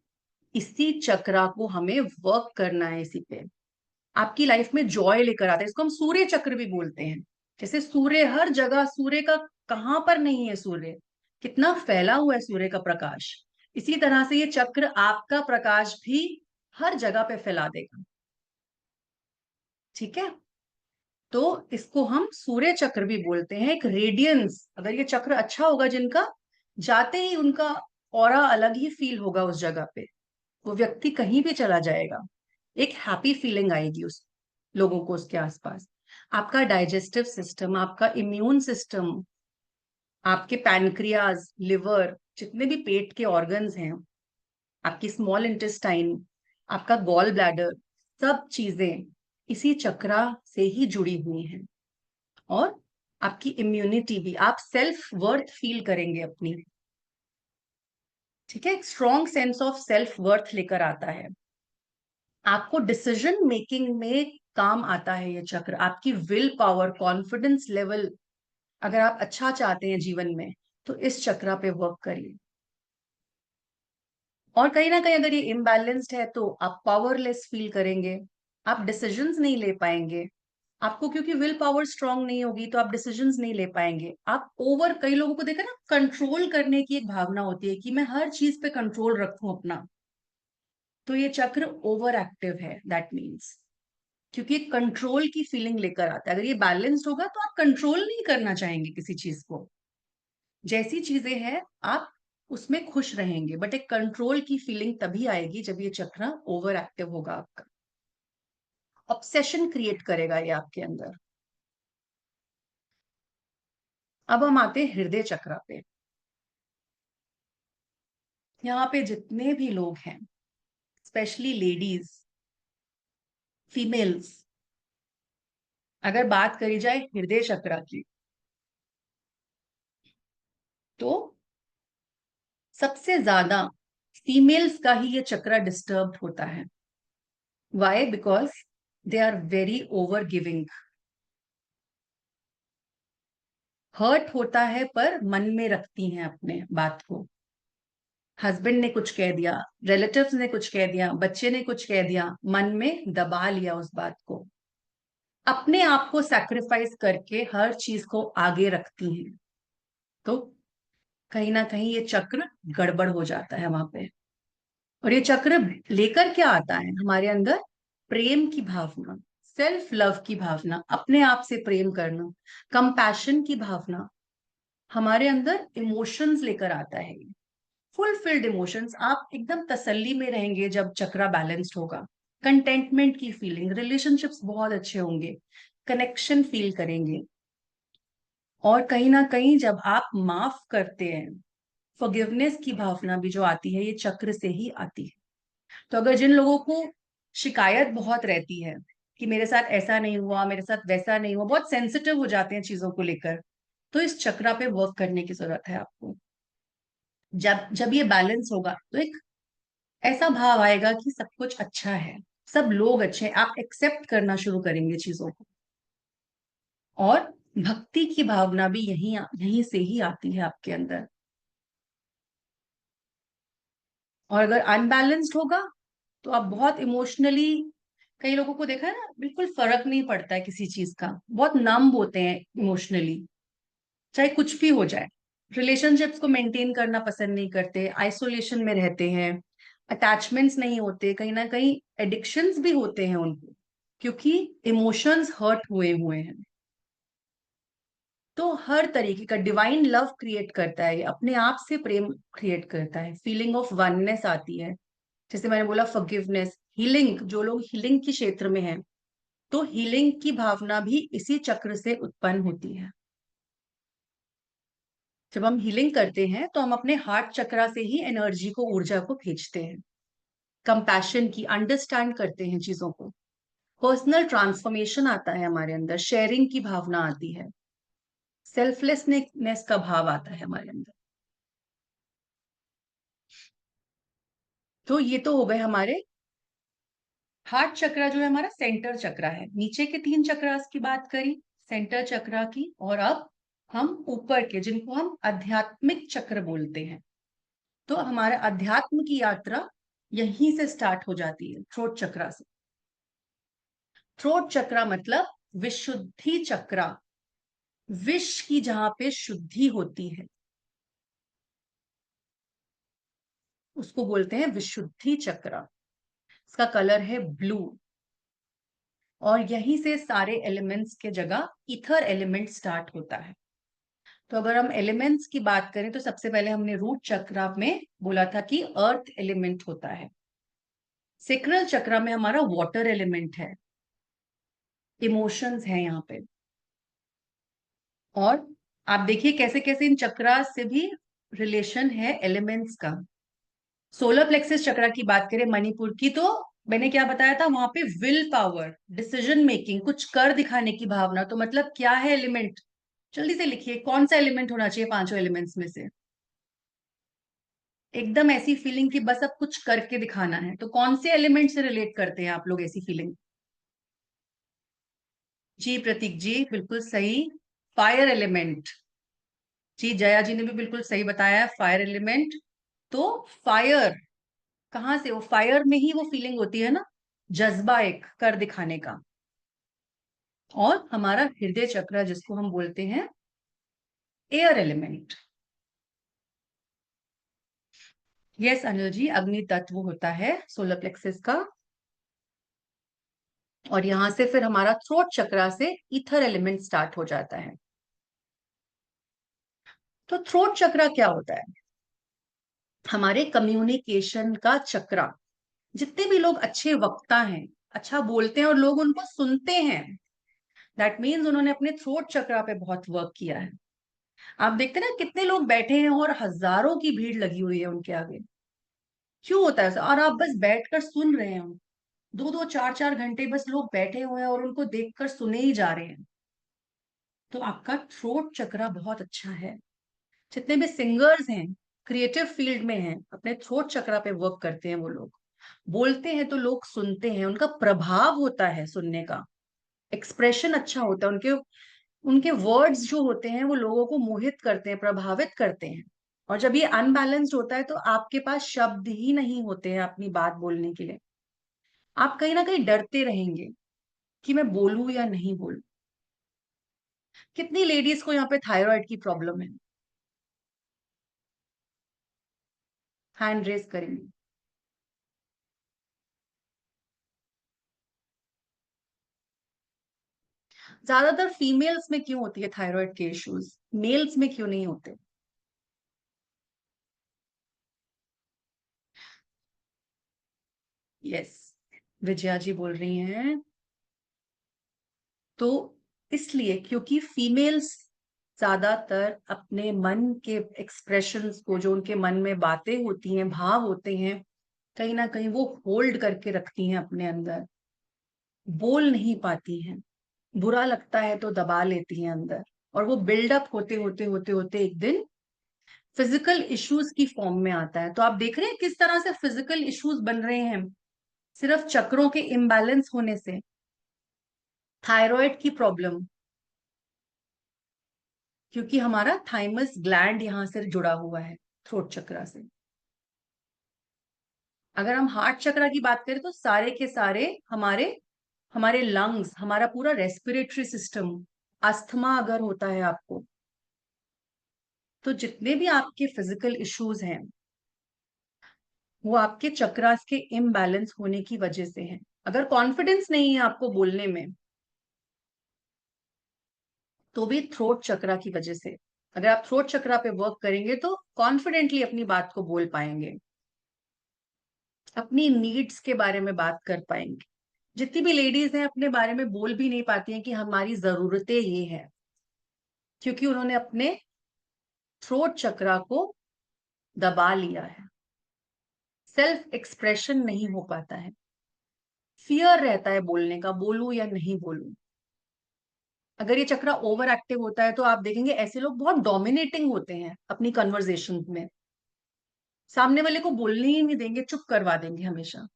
इसी चक्रा को हमें वर्क करना है। इसी पे आपकी लाइफ में जॉय लेकर आता है, इसको हम सूर्य चक्र भी बोलते हैं। जैसे सूर्य हर जगह, सूर्य का कहां पर नहीं है, सूर्य कितना फैला हुआ है सूर्य का प्रकाश, इसी तरह से ये चक्र आपका प्रकाश भी हर जगह पे फैला देगा। ठीक है। तो इसको हम सूर्य चक्र भी बोलते हैं, एक रेडियंस। अगर ये चक्र अच्छा होगा जिनका, जाते ही उनका ऑरा अलग ही फील होगा उस जगह पे, वो व्यक्ति कहीं भी चला जाएगा, एक हैप्पी फीलिंग आएगी उस लोगों को उसके आसपास। आपका डाइजेस्टिव सिस्टम, आपका इम्यून सिस्टम, आपके पैनक्रियाज, लिवर, जितने भी पेट के ऑर्गन्स हैं, आपकी स्मॉल इंटेस्टाइन, आपका गॉल ब्लैडर, सब चीजें इसी चक्रा से ही जुड़ी हुई हैं। और आपकी इम्यूनिटी भी, आप सेल्फ वर्थ फील करेंगे अपनी। ठीक है, एक strong sense of self worth लेकर आता है। आपको डिसीजन मेकिंग में काम आता है ये चक्र, आपकी विल पावर, कॉन्फिडेंस लेवल अगर आप अच्छा चाहते हैं जीवन में, तो इस चक्रा पे वर्क करिए। और कहीं ना कहीं अगर ये इम्बैलेंस्ड है तो आप पावरलेस फील करेंगे, आप डिसीजंस नहीं ले पाएंगे। आपको क्योंकि विल पावर स्ट्रांग नहीं होगी तो आप डिसीजंस नहीं ले पाएंगे। आप ओवर, कई लोगों को देखा ना, कंट्रोल करने की एक भावना होती है कि मैं हर चीज पे कंट्रोल रखूं अपना, तो ये चक्र ओवर एक्टिव है, दैट मीन्स, क्योंकि कंट्रोल की फीलिंग लेकर आता है। अगर ये बैलेंस्ड होगा तो आप कंट्रोल नहीं करना चाहेंगे किसी चीज को, जैसी चीजें हैं आप उसमें खुश रहेंगे, बट एक कंट्रोल की फीलिंग तभी आएगी जब ये चक्र ओवर एक्टिव होगा आपका, ऑब्सेशन क्रिएट करेगा ये आपके अंदर। अब हम आते हैं हृदय चक्र पे। यहाँ पे जितने भी लोग हैं, स्पेशली लेडीज, फीमेल्स, अगर बात करी जाए हृदय चक्र की, तो सबसे ज्यादा फीमेल्स का ही ये चक्र डिस्टर्ब होता है। Why? Because they are very over giving. Hurt होता है पर मन में रखती हैं अपने बात को। हस्बैंड ने कुछ कह दिया, रिलेटिव्स ने कुछ कह दिया, बच्चे ने कुछ कह दिया, मन में दबा लिया उस बात को, अपने आप को सैक्रिफाइस करके हर चीज को आगे रखती हैं। तो कहीं ना कहीं ये चक्र गड़बड़ हो जाता है वहां पे। और ये चक्र लेकर क्या आता है हमारे अंदर? प्रेम की भावना, सेल्फ लव की भावना, अपने आप से प्रेम करना, कंपैशन की भावना, हमारे अंदर इमोशंस लेकर आता है। फुलफिल्ड इमोशंस, आप एकदम तसल्ली में रहेंगे जब चक्रा बैलेंस्ड होगा। कंटेंटमेंट की फीलिंग, रिलेशनशिप्स बहुत अच्छे होंगे, कनेक्शन फील करेंगे। और कहीं ना कहीं जब आप माफ करते हैं, फॉरगिवनेस की भावना भी जो आती है, ये चक्र से ही आती है। तो अगर जिन लोगों को शिकायत बहुत रहती है कि मेरे साथ ऐसा नहीं हुआ, मेरे साथ वैसा नहीं हुआ, बहुत सेंसिटिव हो जाते हैं चीजों को लेकर, तो इस चक्रा पे वर्क करने की जरूरत है आपको। जब जब ये बैलेंस होगा तो एक ऐसा भाव आएगा कि सब कुछ अच्छा है, सब लोग अच्छे हैं, आप एक्सेप्ट करना शुरू करेंगे चीजों को। और भक्ति की भावना भी यहीं से ही आती है आपके अंदर। और अगर अनबैलेंस्ड होगा तो आप बहुत इमोशनली, कई लोगों को देखा है ना, बिल्कुल फर्क नहीं पड़ता है किसी चीज का, बहुत नम होते हैं इमोशनली, चाहे कुछ भी हो जाए। रिलेशनशिप्स को मेंटेन करना पसंद नहीं करते, आइसोलेशन में रहते हैं, अटैचमेंट्स नहीं होते, कहीं ना कहीं एडिक्शंस भी होते हैं उनको, क्योंकि इमोशंस हर्ट हुए हुए हैं। तो हर तरीके का डिवाइन लव क्रिएट करता है, ये अपने आप से प्रेम क्रिएट करता है, फीलिंग ऑफ वननेस आती है। जैसे मैंने बोला फॉरगिवनेस, हीलिंग, जो लोग हीलिंग के क्षेत्र में हैं, तो हीलिंग की भावना भी इसी चक्र से उत्पन्न होती है। जब हम हीलिंग करते हैं तो हम अपने हार्ट चक्रा से ही एनर्जी को, ऊर्जा को भेजते हैं। कंपैशन की, अंडरस्टैंड करते हैं चीजों को, पर्सनल ट्रांसफॉर्मेशन आता है हमारे अंदर, शेयरिंग की भावना आती है, सेल्फलेसनेस का भाव आता है हमारे अंदर। तो ये तो हो गए हमारे हार्ट चक्रा, जो है हमारा सेंटर चक्रा है। नीचे के 3 चक्रास की बात करी, सेंटर चक्रा की, और अब हम ऊपर के, जिनको हम आध्यात्मिक चक्र बोलते हैं। तो हमारा अध्यात्म की यात्रा यहीं से स्टार्ट हो जाती है, थ्रोट चक्रा से। थ्रोट चक्रा मतलब विशुद्धि चक्रा, विष की जहां पे शुद्धि होती है उसको बोलते हैं विशुद्धि चक्रा। इसका कलर है ब्लू। और यहीं से सारे एलिमेंट्स के जगह ईथर एलिमेंट स्टार्ट होता है। तो अगर हम एलिमेंट्स की बात करें तो सबसे पहले हमने रूट चक्र में बोला था कि अर्थ एलिमेंट होता है। सेक्रल चक्र में हमारा वाटर एलिमेंट है, इमोशंस है यहाँ पे। और आप देखिए कैसे कैसे इन चक्रा से भी रिलेशन है एलिमेंट्स का। सोलर प्लेक्सिस चक्र की बात करें, मणिपुर की, तो मैंने क्या बताया था वहां पे, विल पावर, डिसीजन मेकिंग, कुछ कर दिखाने की भावना। तो मतलब क्या है एलिमेंट, जल्दी से लिखिए, कौन सा एलिमेंट होना चाहिए 5 एलिमेंट्स में से? एकदम ऐसी फीलिंग कि बस अब कुछ करके दिखाना है। तो कौन से एलिमेंट से रिलेट करते हैं आप लोग ऐसी फीलिंग? जी प्रतीक जी, बिल्कुल सही, फायर एलिमेंट। जी जया जी ने भी बिल्कुल सही बताया, फायर एलिमेंट। तो फायर कहाँ से, वो फायर में ही वो फीलिंग होती है ना, जज्बा एक कर दिखाने का। और हमारा हृदय चक्र, जिसको हम बोलते हैं air element. Yes Anil ji, अग्नि तत्व होता है सोलर प्लेक्सिस का। और यहां से फिर हमारा थ्रोट चक्रा से ईथर एलिमेंट स्टार्ट हो जाता है। तो थ्रोट चक्रा क्या होता है? हमारे कम्युनिकेशन का चक्रा। जितने भी लोग अच्छे वक्ता हैं, अच्छा बोलते हैं और लोग उनको सुनते हैं, दैट मीन्स उन्होंने अपने थ्रोट चक्रा पे बहुत वर्क किया है। आप देखते हैं ना कितने लोग बैठे हैं और हजारों की भीड़ लगी हुई है उनके आगे। क्यों होता है ऐसा? और आप बस बैठकर सुन रहे हैं, 2-2 4-4 घंटे बस लोग बैठे हुए हैं और उनको देखकर सुने ही जा रहे हैं। तो आपका थ्रोट चक्रा बहुत अच्छा है। जितने भी सिंगर्स हैं, क्रिएटिव फील्ड में हैं, अपने थ्रोट चक्रा पे वर्क करते हैं। वो लोग बोलते हैं तो लोग सुनते हैं, उनका प्रभाव होता है सुनने का, एक्सप्रेशन अच्छा होता है उनके। उनके वर्ड्स जो होते हैं वो लोगों को मोहित करते हैं, प्रभावित करते हैं। और जब ये अनबैलेंस्ड होता है तो आपके पास शब्द ही नहीं होते हैं अपनी बात बोलने के लिए। आप कहीं ना कहीं डरते रहेंगे कि मैं बोलूं या नहीं बोलूं। कितनी लेडीज को यहाँ पे थायराइड की प्रॉब्लम है? हैंड रेस करेंगे। ज्यादातर फीमेल्स में क्यों होती है थायराइड के इश्यूज, मेल्स में क्यों नहीं होते? यस, विजया जी बोल रही हैं। तो इसलिए क्योंकि फीमेल्स ज्यादातर अपने मन के एक्सप्रेशंस को, जो उनके मन में बातें होती हैं, भाव होते हैं, कहीं ना कहीं वो होल्ड करके रखती हैं अपने अंदर, बोल नहीं पाती हैं। बुरा लगता है तो दबा लेती हैं अंदर, और वो बिल्डअप होते होते होते होते एक दिन फिजिकल इश्यूज की फॉर्म में आता है। तो आप देख रहे हैं किस तरह से फिजिकल इश्यूज बन रहे हैं सिर्फ चक्रों के इम्बैलेंस होने से। थायराइड की प्रॉब्लम, क्योंकि हमारा थाइमस ग्लैंड यहां से जुड़ा हुआ है थ्रोट चक्रा से। अगर हम हार्ट चक्रा की बात करें तो सारे के सारे हमारे हमारे लंग्स, हमारा पूरा रेस्पिरेटरी सिस्टम, अस्थमा अगर होता है आपको, तो जितने भी आपके फिजिकल इश्यूज हैं वो आपके चक्रास के इम्बैलेंस होने की वजह से हैं। अगर कॉन्फिडेंस नहीं है आपको बोलने में, तो भी थ्रोट चक्रा की वजह से। अगर आप थ्रोट चक्रा पे वर्क करेंगे तो कॉन्फिडेंटली अपनी बात को बोल पाएंगे, अपनी नीड्स के बारे में बात कर पाएंगे। जितनी भी लेडीज हैं अपने बारे में बोल भी नहीं पाती हैं कि हमारी जरूरतें ये हैं, क्योंकि उन्होंने अपने थ्रोट चक्रा को दबा लिया है। सेल्फ एक्सप्रेशन नहीं हो पाता है, फियर रहता है बोलने का, बोलूं या नहीं बोलूं। अगर ये चक्रा ओवर एक्टिव होता है तो आप देखेंगे ऐसे लोग बहुत डोमिनेटिंग होते हैं अपनी कन्वर्सेशन में, सामने वाले को बोलने ही नहीं देंगे, चुप करवा देंगे हमेशा।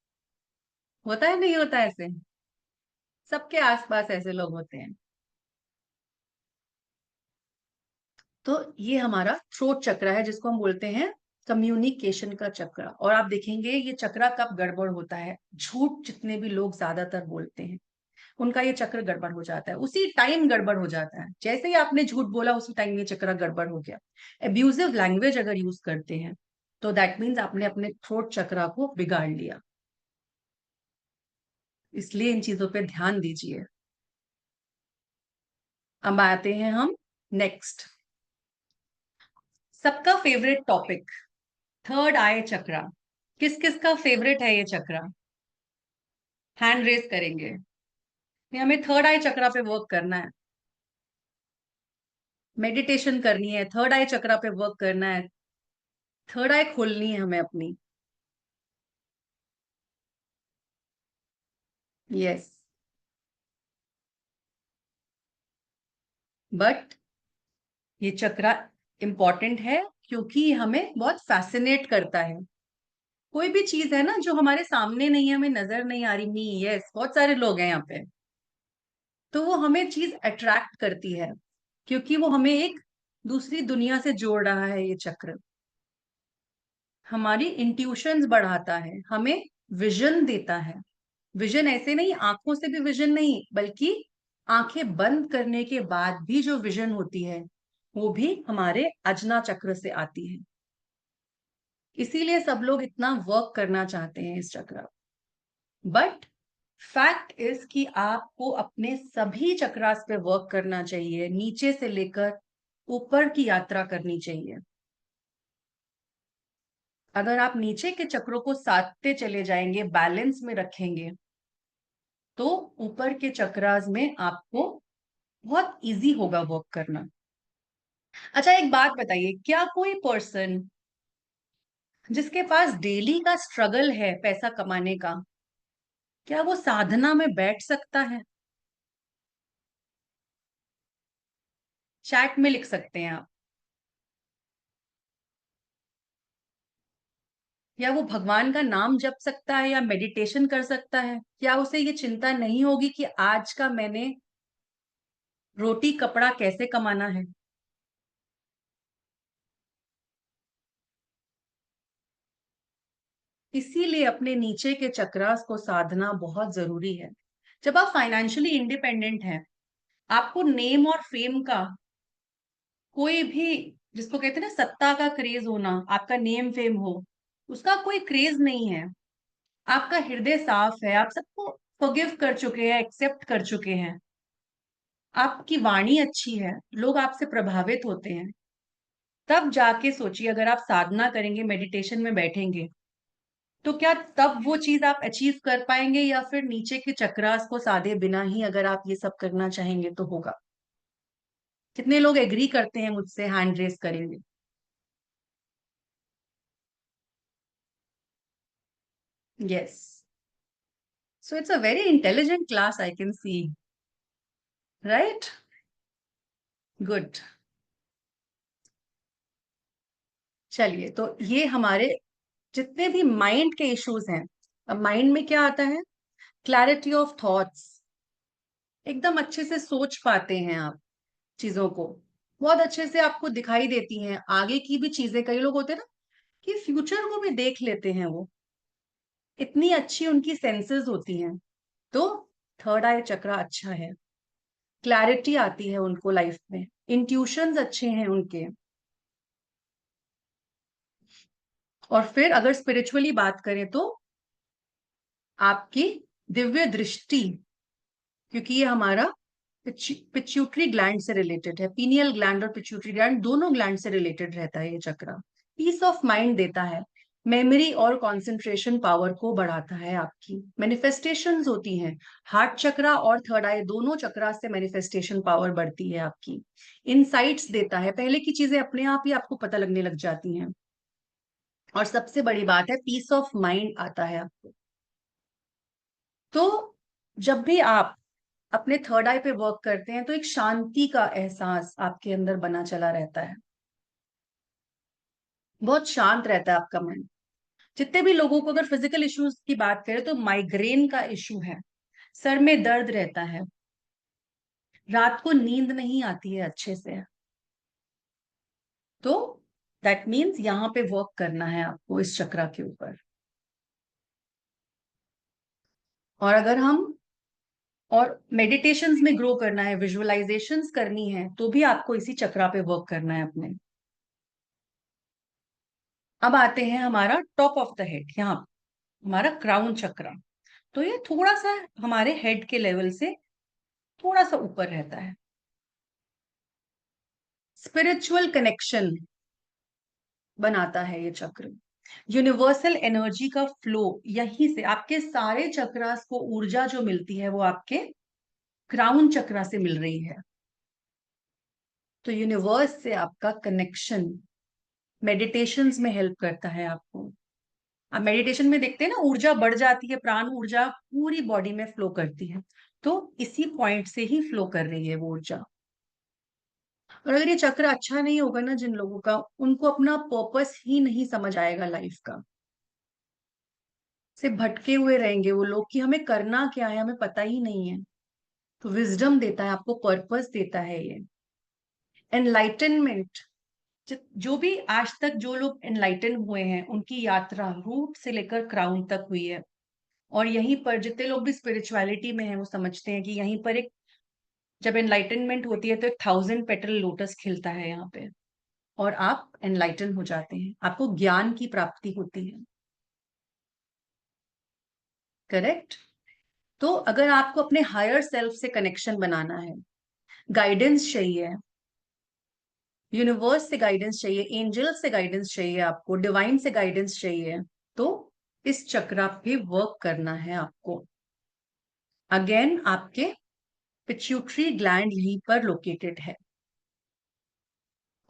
होता है नहीं होता ऐसे? सबके आसपास ऐसे लोग होते हैं। तो ये हमारा थ्रोट चक्र है जिसको हम बोलते हैं कम्युनिकेशन का चक्र। और आप देखेंगे ये चक्र कब गड़बड़ होता है, झूठ जितने भी लोग ज्यादातर बोलते हैं उनका ये चक्र गड़बड़ हो जाता है, उसी टाइम गड़बड़ हो जाता है। जैसे ही आपने झूठ बोला उसी टाइम ये चक्र गड़बड़ हो गया। एब्यूजिव लैंग्वेज अगर यूज करते हैं तो दैट मीन्स आपने अपने थ्रोट चक्र को बिगाड़ लिया। इसलिए इन चीजों पे ध्यान दीजिए। अब आते हैं हम नेक्स्ट, सबका फेवरेट टॉपिक, थर्ड आई चक्रा। किस किस का फेवरेट है ये चक्रा? हैंड रेज करेंगे। हमें थर्ड आई चक्रा पे वर्क करना है, मेडिटेशन करनी है, थर्ड आई चक्रा पे वर्क करना है, थर्ड आई खोलनी है हमें अपनी। यस, बट ये चक्रा इंपॉर्टेंट है क्योंकि ये हमें बहुत फैसिनेट करता है। कोई भी चीज है ना जो हमारे सामने नहीं है, हमें नजर नहीं आ रही, मी यस बहुत सारे लोग हैं यहाँ पे, तो वो हमें चीज अट्रैक्ट करती है क्योंकि वो हमें एक दूसरी दुनिया से जोड़ रहा है। ये चक्र हमारी इंट्यूशंस बढ़ाता है, हमें विजन देता है। विजन ऐसे नहीं आंखों से भी विजन नहीं, बल्कि आंखें बंद करने के बाद भी जो विजन होती है वो भी हमारे अजना चक्र से आती है। इसीलिए सब लोग इतना वर्क करना चाहते हैं इस चक्र। बट फैक्ट इज कि आपको अपने सभी चक्रास पे वर्क करना चाहिए, नीचे से लेकर ऊपर की यात्रा करनी चाहिए। अगर आप नीचे के चक्रों को साधते चले जाएंगे, बैलेंस में रखेंगे, तो ऊपर के चक्रास में आपको बहुत इजी होगा वर्क करना। अच्छा एक बात बताइए, क्या कोई पर्सन जिसके पास डेली का स्ट्रगल है पैसा कमाने का, क्या वो साधना में बैठ सकता है? चैट में लिख सकते हैं आप। या वो भगवान का नाम जप सकता है या मेडिटेशन कर सकता है? क्या उसे ये चिंता नहीं होगी कि आज का मैंने रोटी कपड़ा कैसे कमाना है? इसीलिए अपने नीचे के चक्रास को साधना बहुत जरूरी है। जब आप फाइनेंशियली इंडिपेंडेंट हैं, आपको नेम और फेम का कोई भी, जिसको कहते हैं ना सत्ता का क्रेज होना, आपका नेम फेम हो, उसका कोई क्रेज नहीं है। आपका हृदय साफ है, आप सबको फॉरगिव कर चुके हैं, एक्सेप्ट कर चुके हैं, आपकी वाणी अच्छी है, लोग आपसे प्रभावित होते हैं। तब जाके सोचिए, अगर आप साधना करेंगे, मेडिटेशन में बैठेंगे, तो क्या तब वो चीज आप अचीव कर पाएंगे, या फिर नीचे के चक्रास को साधे बिना ही अगर आप ये सब करना चाहेंगे तो होगा? कितने लोग एग्री करते हैं मुझसे? हैंड रेस करेंगे। Yes, so it's a very intelligent class, I can see, right? Good. चलिए, तो ये हमारे जितने भी माइंड के इश्यूज हैं, अब माइंड में क्या आता है? क्लैरिटी ऑफ थॉट्स, एकदम अच्छे से सोच पाते हैं आप चीजों को, बहुत अच्छे से आपको दिखाई देती हैं आगे की भी चीजें। कई लोग होते हैं ना कि फ्यूचर को भी देख लेते हैं, वो इतनी अच्छी उनकी सेंसेस होती हैं। तो थर्ड आई चक्र अच्छा है, क्लैरिटी आती है उनको लाइफ में, इंट्यूशंस अच्छे हैं उनके। और फिर अगर स्पिरिचुअली बात करें तो आपकी दिव्य दृष्टि, क्योंकि ये हमारा पिट्यूटरी ग्लैंड से रिलेटेड है, पीनियल ग्लैंड और पिट्यूटरी ग्लैंड दोनों ग्लैंड से रिलेटेड रहता है ये चक्र। पीस ऑफ माइंड देता है, मेमोरी और कंसंट्रेशन पावर को बढ़ाता है, आपकी मैनिफेस्टेशंस होती हैं। हार्ट चक्रा और थर्ड आई दोनों चक्रा से मैनिफेस्टेशन पावर बढ़ती है आपकी। इनसाइट्स देता है, पहले की चीजें अपने आप ही आपको पता लगने लग जाती हैं। और सबसे बड़ी बात है, पीस ऑफ माइंड आता है आपको। तो जब भी आप अपने थर्ड आई पे वर्क करते हैं तो एक शांति का एहसास आपके अंदर बना चला रहता है, बहुत शांत रहता है आपका मन। जितने भी लोगों को अगर फिजिकल इश्यूज की बात करें तो माइग्रेन का इशू है, सर में दर्द रहता है, रात को नींद नहीं आती है अच्छे से, तो दैट मीन्स यहाँ पे वर्क करना है आपको इस चक्रा के ऊपर। और अगर हम और मेडिटेशंस में ग्रो करना है, विजुअलाइजेशंस करनी है, तो भी आपको इसी चक्रा पे वर्क करना है अपने। अब आते हैं हमारा टॉप ऑफ द हेड, यहाँ हमारा क्राउन चक्रा। तो ये थोड़ा सा हमारे हेड के लेवल से थोड़ा सा ऊपर रहता है। स्पिरिचुअल कनेक्शन बनाता है ये चक्र, यूनिवर्सल एनर्जी का फ्लो यहीं से, आपके सारे चक्रास को ऊर्जा जो मिलती है वो आपके क्राउन चक्रा से मिल रही है। तो यूनिवर्स से आपका कनेक्शन मेडिटेशंस में हेल्प करता है आपको। आप मेडिटेशन में देखते हैं ना, ऊर्जा बढ़ जाती है, प्राण ऊर्जा पूरी बॉडी में फ्लो करती है, तो इसी पॉइंट से ही फ्लो कर रही है वो ऊर्जा। और अगर ये चक्र अच्छा नहीं होगा ना जिन लोगों का, उनको अपना पर्पस ही नहीं समझ आएगा लाइफ का, से भटके हुए रहेंगे वो लोग कि हमें करना क्या है, हमें पता ही नहीं है। तो विजडम देता है आपको, पर्पस देता है ये, एनलाइटनमेंट। जो भी आज तक जो लोग एनलाइटन हुए हैं उनकी यात्रा रूट से लेकर क्राउन तक हुई है। और यहीं पर जितने लोग भी स्पिरिचुअलिटी में हैं वो समझते हैं कि यहीं पर एक, जब एनलाइटनमेंट होती है तो एक 1000 पेटल लोटस खिलता है यहाँ पे, और आप एनलाइटन हो जाते हैं, आपको ज्ञान की प्राप्ति होती है। करेक्ट। तो अगर आपको अपने हायर सेल्फ से कनेक्शन बनाना है, गाइडेंस चाहिए, यूनिवर्स से गाइडेंस चाहिए, एंजल से गाइडेंस चाहिए, आपको डिवाइन से गाइडेंस चाहिए, तो इस चक्रा पे वर्क करना है आपको। अगेन आपके पिट्यूटरी ग्लैंड यहीं पर लोकेटेड है,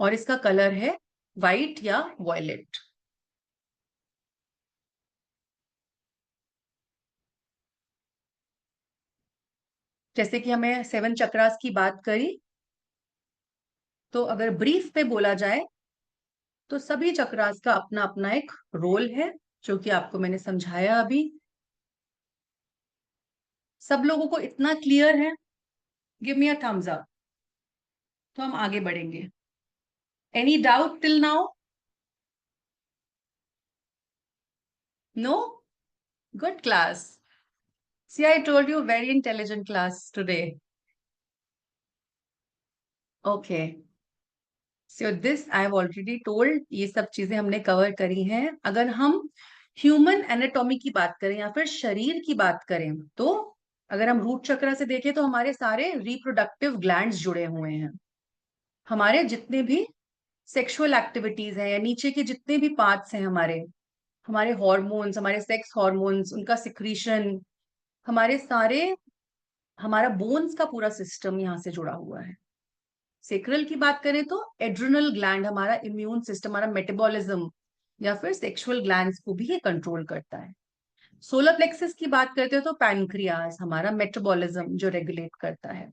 और इसका कलर है वाइट या वॉयलेट। जैसे कि हमें 7 चक्रास की बात करी, तो अगर ब्रीफ पे बोला जाए तो सभी चक्रास का अपना अपना एक रोल है, जो कि आपको मैंने समझाया अभी। सब लोगों को इतना क्लियर है? Give me a thumbs up, तो हम आगे बढ़ेंगे। Any doubt till now? No? Good class. See, I told you, very intelligent class today. Okay. So this I have already told, ये सब चीजें हमने कवर करी हैं। अगर हम ह्यूमन एनाटॉमी की बात करें या फिर शरीर की बात करें, तो अगर हम रूट चक्र से देखें तो हमारे सारे रिप्रोडक्टिव ग्लैंड्स जुड़े हुए हैं। हमारे जितने भी सेक्सुअल एक्टिविटीज हैं या नीचे के जितने भी पार्ट्स हैं, हमारे हमारे हॉर्मोन्स, हमारे सेक्स हॉर्मोन्स, उनका सिक्रीशन, हमारे सारे, हमारा बोन्स का पूरा सिस्टम यहाँ से जुड़ा हुआ है। सेक्रल की बात करें तो एड्रिनल ग्लैंड हमारा इम्यून सिस्टम, हमारा मेटाबॉलिज्म या फिर सेक्सुअल ग्लैंड्स को भी ये कंट्रोल करता है। सोलर प्लेक्सस की बात करते हो तो पैनक्रियाज हमारा मेटाबॉलिज्म जो रेगुलेट करता है।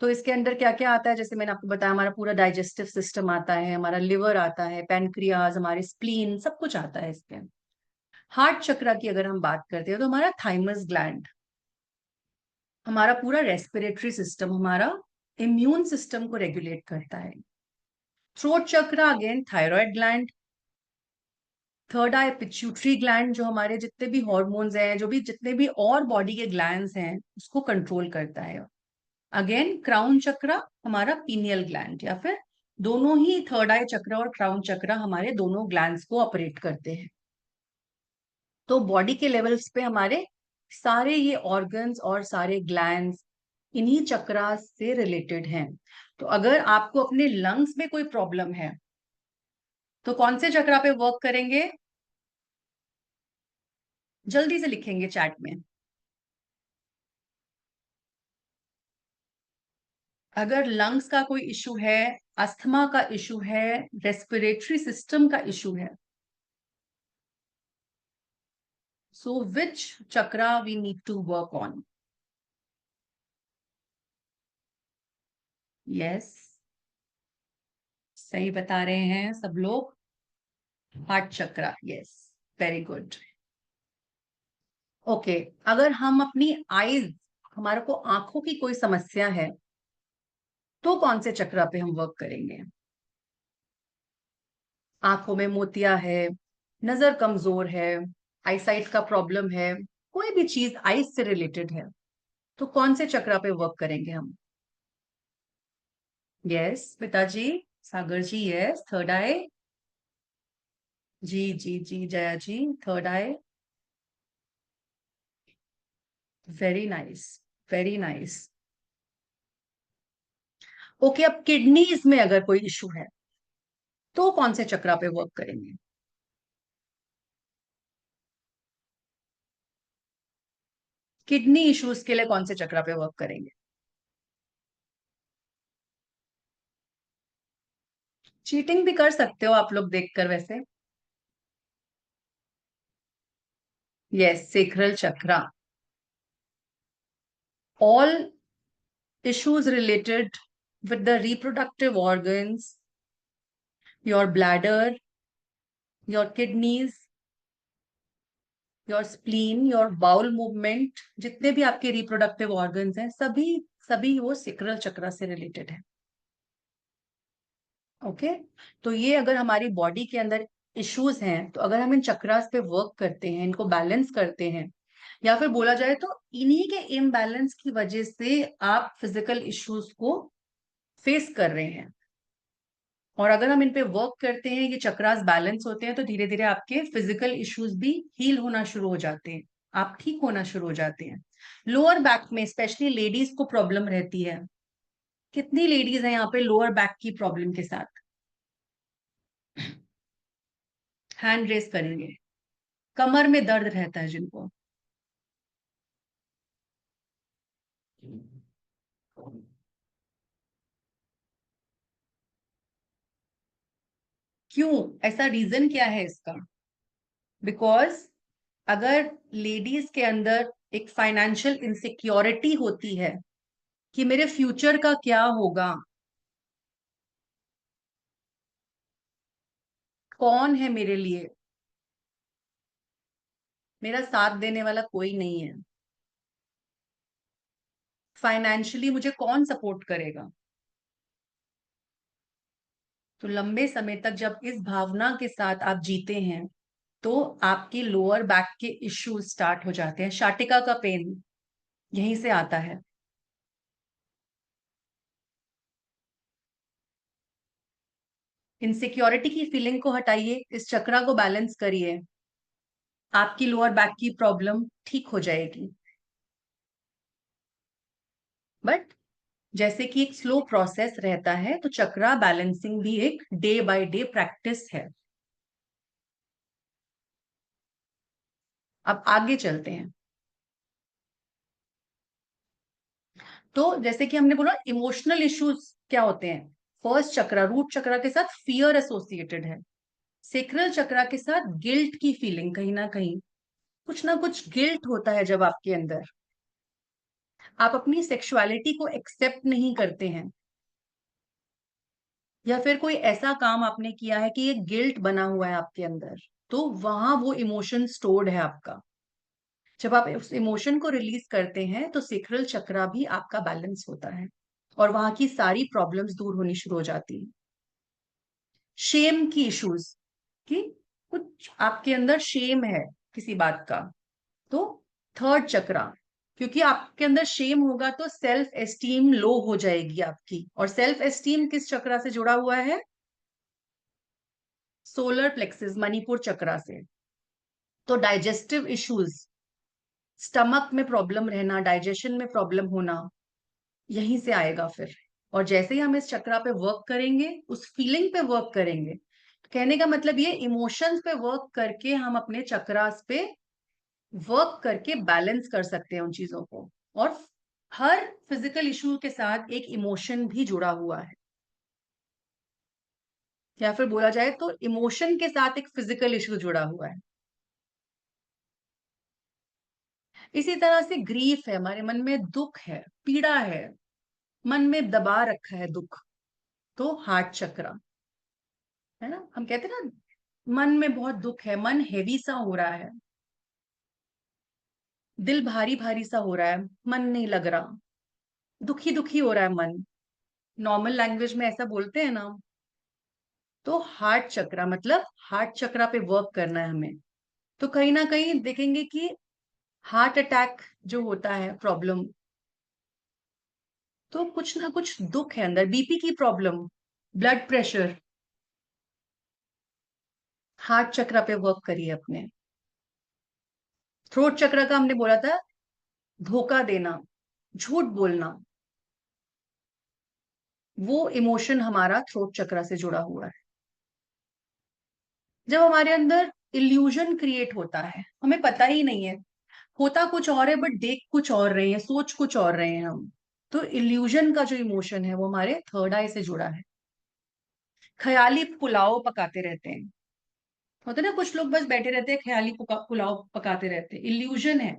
तो इसके अंदर क्या क्या आता है, जैसे मैंने आपको बताया, हमारा पूरा डाइजेस्टिव सिस्टम आता है, हमारा लिवर आता है, पैनक्रियाज, हमारे स्प्लीन, सब कुछ आता है इसके अंदर। हार्ट चक्रा की अगर हम बात करते हैं तो हमारा थाइमस ग्लैंड, हमारा पूरा रेस्पिरेटरी सिस्टम, हमारा इम्यून सिस्टम को रेगुलेट करता है। थ्रोट चक्रा अगेन थायराइड ग्लैंड। थर्ड आई पिट्यूटरी ग्लैंड, जो हमारे जितने भी हॉर्मोन्स हैं, जो भी जितने भी और बॉडी के ग्लैंड्स हैं, उसको कंट्रोल करता है। अगेन क्राउन चक्रा हमारा पीनियल ग्लैंड, या फिर दोनों ही थर्ड आई चक्रा और क्राउन चक्रा हमारे दोनों ग्लैंड्स को ऑपरेट करते हैं। तो बॉडी के लेवल्स पे हमारे सारे ये ऑर्गन्स और सारे ग्लैंड्स इन्हीं चक्रा से रिलेटेड हैं। तो अगर आपको अपने लंग्स में कोई प्रॉब्लम है तो कौन से चक्रा पे वर्क करेंगे, जल्दी से लिखेंगे चैट में। अगर लंग्स का कोई इशू है, अस्थमा का इशू है, रेस्पिरेटरी सिस्टम का इशू है, so which chakra we need to work on? yes, सही बता रहे हैं सब लोग, हार्ट चक्रा, यस, वेरी गुड। ओके, अगर हम अपनी आईज, हमारे को आंखों की कोई समस्या है, तो कौन से चक्रा पे हम वर्क करेंगे? आंखों में मोतिया है, नजर कमजोर है, आईसाइट का प्रॉब्लम है, कोई भी चीज आईज से रिलेटेड है, तो कौन से चक्रा पे वर्क करेंगे हम? यस पिताजी, Sagar ji, yes, third eye, जी जी जी, Jaya ji, third eye, very nice, very nice. Okay, अब किडनीज में अगर कोई इशू है तो कौन से चक्रा पे वर्क करेंगे? किडनी इश्यूज के लिए कौन से चक्रा पे वर्क करेंगे? चीटिंग भी कर सकते हो आप लोग देखकर वैसे। Yes, sacral chakra. All issues related with the reproductive organs, your bladder, your kidneys, your spleen, your bowel movement, जितने भी आपके रिप्रोडक्टिव ऑर्गन्स हैं, सभी सभी वो सेक्रल चक्रा से रिलेटेड है। ओके, तो ये अगर हमारी बॉडी के अंदर इश्यूज हैं, तो अगर हम इन चक्रास पे वर्क करते हैं, इनको बैलेंस करते हैं, या फिर बोला जाए तो इन्हीं के इम्बैलेंस की वजह से आप फिजिकल इश्यूज को फेस कर रहे हैं। और अगर हम इन पे वर्क करते हैं, ये चक्रास बैलेंस होते हैं, तो धीरे धीरे आपके फिजिकल इश्यूज भी हील होना शुरू हो जाते हैं, आप ठीक होना शुरू हो जाते हैं। लोअर बैक में स्पेशली लेडीज को प्रॉब्लम रहती है। कितनी लेडीज हैं यहाँ पे लोअर बैक की प्रॉब्लम के साथ? हैंड रेस करेंगे। कमर में दर्द रहता है जिनको, क्यों, ऐसा रीजन क्या है इसका? बिकॉज अगर लेडीज के अंदर एक फाइनेंशियल इनसिक्योरिटी होती है कि मेरे फ्यूचर का क्या होगा, कौन है मेरे लिए, मेरा साथ देने वाला कोई नहीं है, फाइनेंशियली मुझे कौन सपोर्ट करेगा, तो लंबे समय तक जब इस भावना के साथ आप जीते हैं, तो आपकी लोअर बैक के इश्यूज स्टार्ट हो जाते हैं। शाटिका का पेन यहीं से आता है। इनसिक्योरिटी की फीलिंग को हटाइए, इस चक्रा को बैलेंस करिए, आपकी लोअर बैक की प्रॉब्लम ठीक हो जाएगी। बट जैसे कि एक स्लो प्रोसेस रहता है, तो चक्रा बैलेंसिंग भी एक डे बाय डे प्रैक्टिस है। अब आगे चलते हैं। तो जैसे कि हमने बोला इमोशनल इश्यूज क्या होते हैं, फर्स्ट चक्रा रूट चक्रा के साथ फियर एसोसिएटेड है, सेक्रल चक्रा के साथ गिल्ट की फीलिंग, कहीं ना कुछ गिल्ट होता है जब आपके अंदर। आप अपनी सेक्सुअलिटी को एक्सेप्ट नहीं करते हैं, या फिर कोई ऐसा काम आपने किया है कि ये गिल्ट बना हुआ है आपके अंदर, तो वहां वो इमोशन स्टोर्ड है आपका। जब आप उस इमोशन को रिलीज करते हैं तो सेक्रल चक्रा भी आपका बैलेंस होता है और वहां की सारी प्रॉब्लम्स दूर होनी शुरू हो जाती है। शेम की इश्यूज, कि कुछ आपके अंदर शेम है किसी बात का, तो थर्ड चक्रा, क्योंकि आपके अंदर शेम होगा तो सेल्फ एस्टीम लो हो जाएगी आपकी, और सेल्फ एस्टीम किस चक्रा से जुड़ा हुआ है? सोलर प्लेक्सिस, मणिपुर चक्रा से। तो डाइजेस्टिव इश्यूज, स्टमक में प्रॉब्लम रहना, डाइजेशन में प्रॉब्लम होना, यहीं से आएगा फिर। और जैसे ही हम इस चक्रा पे वर्क करेंगे, उस फीलिंग पे वर्क करेंगे, कहने का मतलब ये इमोशंस पे वर्क करके हम अपने चक्रास पे वर्क करके बैलेंस कर सकते हैं उन चीजों को। और हर फिजिकल इशू के साथ एक इमोशन भी जुड़ा हुआ है, या फिर बोला जाए तो इमोशन के साथ एक फिजिकल इशू जुड़ा हुआ है। इसी तरह से ग्रीफ है, हमारे मन में दुख है, पीड़ा है, मन में दबा रखा है दुख, तो हार्ट चक्रा है ना। हम कहते हैं ना, मन में बहुत दुख है, मन हेवी सा हो रहा है, दिल भारी भारी सा हो रहा है, मन नहीं लग रहा, दुखी दुखी हो रहा है मन, नॉर्मल लैंग्वेज में ऐसा बोलते हैं ना, तो हार्ट चक्रा मतलब हार्ट चक्रा पे वर्क करना है हमें। तो कहीं ना कहीं देखेंगे कि हार्ट अटैक जो होता है प्रॉब्लम, तो कुछ ना कुछ दुख है अंदर, बीपी की प्रॉब्लम, ब्लड प्रेशर, हार्ट चक्रा पे वर्क करिए अपने। थ्रोट चक्र का हमने बोला था, धोखा देना, झूठ बोलना, वो इमोशन हमारा थ्रोट चक्र से जुड़ा हुआ है। जब हमारे अंदर इल्यूजन क्रिएट होता है, हमें पता ही नहीं है, होता कुछ और है बट देख कुछ और रहे हैं, सोच कुछ और रहे हैं हम, तो इल्यूजन का जो इमोशन है वो हमारे थर्ड आई से जुड़ा है। ख्याली पुलाव पकाते रहते हैं, होता है ना, कुछ लोग बस बैठे रहते हैं, ख्याली पुलाव पकाते रहते हैं, इल्यूजन है,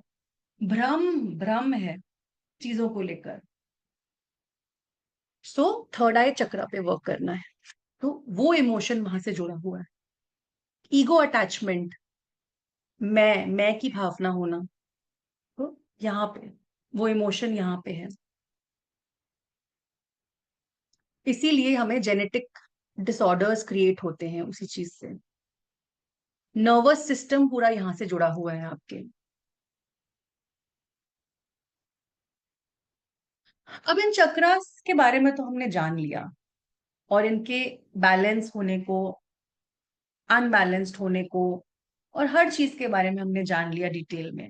भ्रम, भ्रम है चीजों को लेकर। सो थर्ड आई चक्र पे वर्क करना है, तो वो इमोशन वहां से जुड़ा हुआ है। ईगो अटैचमेंट, मैं की भावना होना, तो यहाँ पे वो इमोशन यहाँ पे है। इसीलिए हमें जेनेटिक डिसऑर्डर्स क्रिएट होते हैं उसी चीज से। नर्वस सिस्टम पूरा यहां से जुड़ा हुआ है आपके। अब इन चक्रास के बारे में तो हमने जान लिया, और इनके बैलेंस होने को, अनबैलेंस्ड होने को, और हर चीज के बारे में हमने जान लिया डिटेल में।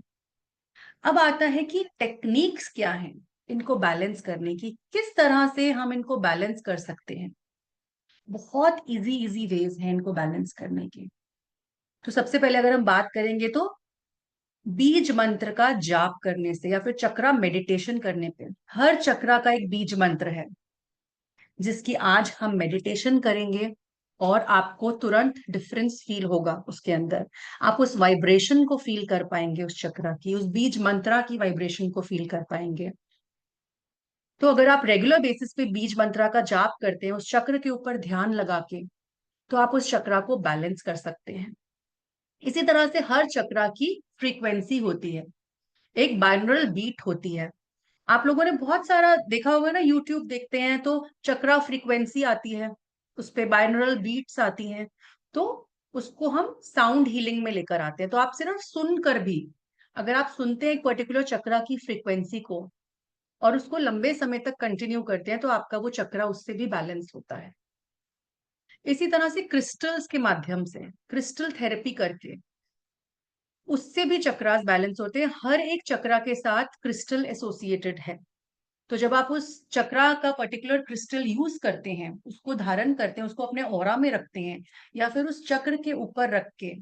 अब आता है कि टेक्निक्स क्या हैं इनको बैलेंस करने की, किस तरह से हम इनको बैलेंस कर सकते हैं। बहुत इजी इजी वेज हैं इनको बैलेंस करने के। तो सबसे पहले अगर हम बात करेंगे तो बीज मंत्र का जाप करने से, या फिर चक्रा मेडिटेशन करने पे, हर चक्रा का एक बीज मंत्र है जिसकी आज हम मेडिटेशन करेंगे, और आपको तुरंत डिफरेंस फील होगा उसके अंदर। आप उस वाइब्रेशन को फील कर पाएंगे, उस चक्रा की, उस बीज मंत्रा की वाइब्रेशन को फील कर पाएंगे। तो अगर आप रेगुलर बेसिस पे बीज मंत्रा का जाप करते हैं, उस चक्र के ऊपर ध्यान लगा के, तो आप उस चक्रा को बैलेंस कर सकते हैं। इसी तरह से हर चक्रा की फ्रीक्वेंसी होती है, एक बाइनरल बीट होती है। आप लोगों ने बहुत सारा देखा होगा ना, यूट्यूब देखते हैं तो चक्रा फ्रीक्वेंसी आती है, उस पे बाइनरल बीट्स आती हैं, तो उसको हम साउंड हीलिंग में लेकर आते हैं। तो आप सिर्फ सुनकर भी, अगर आप सुनते हैं एक पर्टिकुलर चक्रा की फ्रीक्वेंसी को और उसको लंबे समय तक कंटिन्यू करते हैं, तो आपका वो चक्रा उससे भी बैलेंस होता है। इसी तरह से क्रिस्टल्स के माध्यम से, क्रिस्टल थेरेपी करके, उससे भी चक्रास बैलेंस होते हैं। हर एक चक्रा के साथ क्रिस्टल एसोसिएटेड है। तो जब आप उस चक्रा का पर्टिकुलर क्रिस्टल यूज करते हैं, उसको धारण करते हैं, उसको अपने ऑरा में रखते हैं, या फिर उस चक्र के ऊपर रख के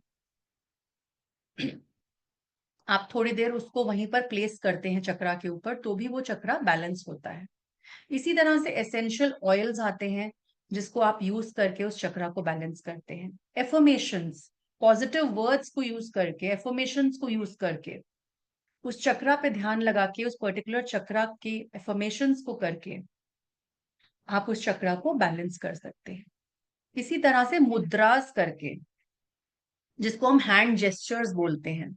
आप थोड़ी देर उसको वहीं पर प्लेस करते हैं चक्रा के ऊपर, तो भी वो चक्रा बैलेंस होता है। इसी तरह से एसेंशियल ऑयल्स आते हैं जिसको आप यूज करके उस चक्रा को बैलेंस करते हैं। एफर्मेशंस, पॉजिटिव वर्ड्स को यूज करके, एफर्मेशंस को यूज करके उस चक्रा पे ध्यान लगा के, उस पर्टिकुलर चक्रा के एफर्मेशंस को करके आप उस चक्रा को बैलेंस कर सकते हैं। इसी तरह से मुद्रास करके, जिसको हम हैंड जेस्चर्स बोलते हैं,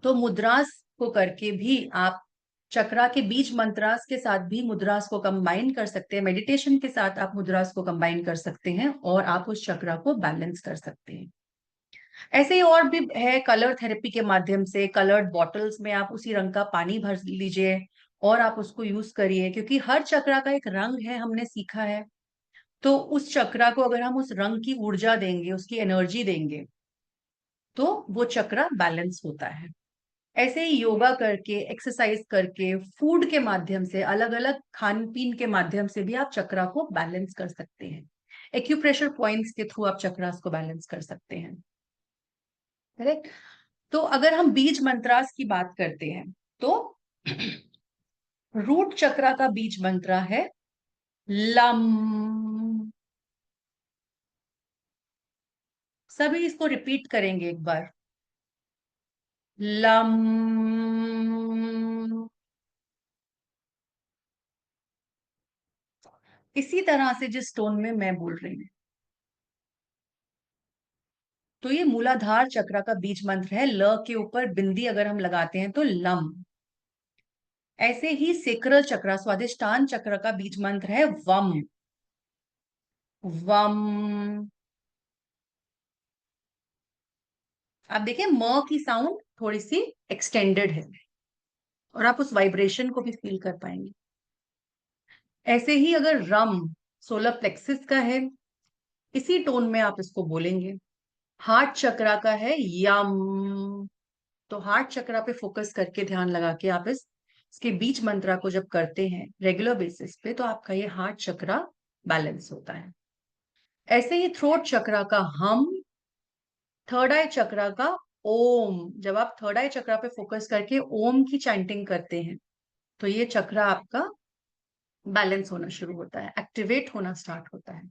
तो मुद्रास को करके भी आप चक्रा के बीज मंत्रास के साथ भी मुद्रास को कंबाइन कर सकते हैं। मेडिटेशन के साथ आप मुद्रास को कंबाइन कर सकते हैं और आप उस चक्रा को बैलेंस कर सकते हैं। ऐसे ही और भी है, कलर थेरेपी के माध्यम से कलर्ड बॉटल्स में आप उसी रंग का पानी भर लीजिए और आप उसको यूज करिए, क्योंकि हर चक्रा का एक रंग है, हमने सीखा है। तो उस चक्रा को अगर हम उस रंग की ऊर्जा देंगे, उसकी एनर्जी देंगे, तो वो चक्रा बैलेंस होता है। ऐसे ही योगा करके, एक्सरसाइज करके, फूड के माध्यम से, अलग अलग खान पीन के माध्यम से भी आप चक्रा को बैलेंस कर सकते हैं। एक्यूप्रेशर पॉइंट्स के थ्रू आप चक्रास को बैलेंस कर सकते हैं। करेक्ट। तो अगर हम बीज मंत्रास की बात करते हैं, तो रूट चक्रा का बीज मंत्र है लम। सभी इसको रिपीट करेंगे एक बार, लम। इसी तरह से जिस टोन में मैं बोल रही हूं। तो ये मूलाधार चक्र का बीज मंत्र है। ल के ऊपर बिंदी अगर हम लगाते हैं तो लम। ऐसे ही सेक्रल चक्र, स्वादिष्टान चक्र का बीज मंत्र है वम। वम। आप देखिए म की साउंड थोड़ी सी एक्सटेंडेड है और आप उस वाइब्रेशन को भी फील कर पाएंगे। ऐसे ही अगर रम सोलर प्लेक्सिस का है, इसी टोन में आप इसको बोलेंगे। हार्ट चक्रा का है यम। तो हार्ट चक्रा पे फोकस करके ध्यान लगा के आप इसके बीच मंत्रा को जब करते हैं रेगुलर बेसिस पे, तो आपका ये हार्ट चक्रा बैलेंस होता है। ऐसे ही थ्रोट चक्रा का हम, थर्ड आई चक्रा का ओम। जब आप थर्ड आई चक्रा पे फोकस करके ओम की चैंटिंग करते हैं, तो ये चक्रा आपका बैलेंस होना शुरू होता है, एक्टिवेट होना स्टार्ट होता है।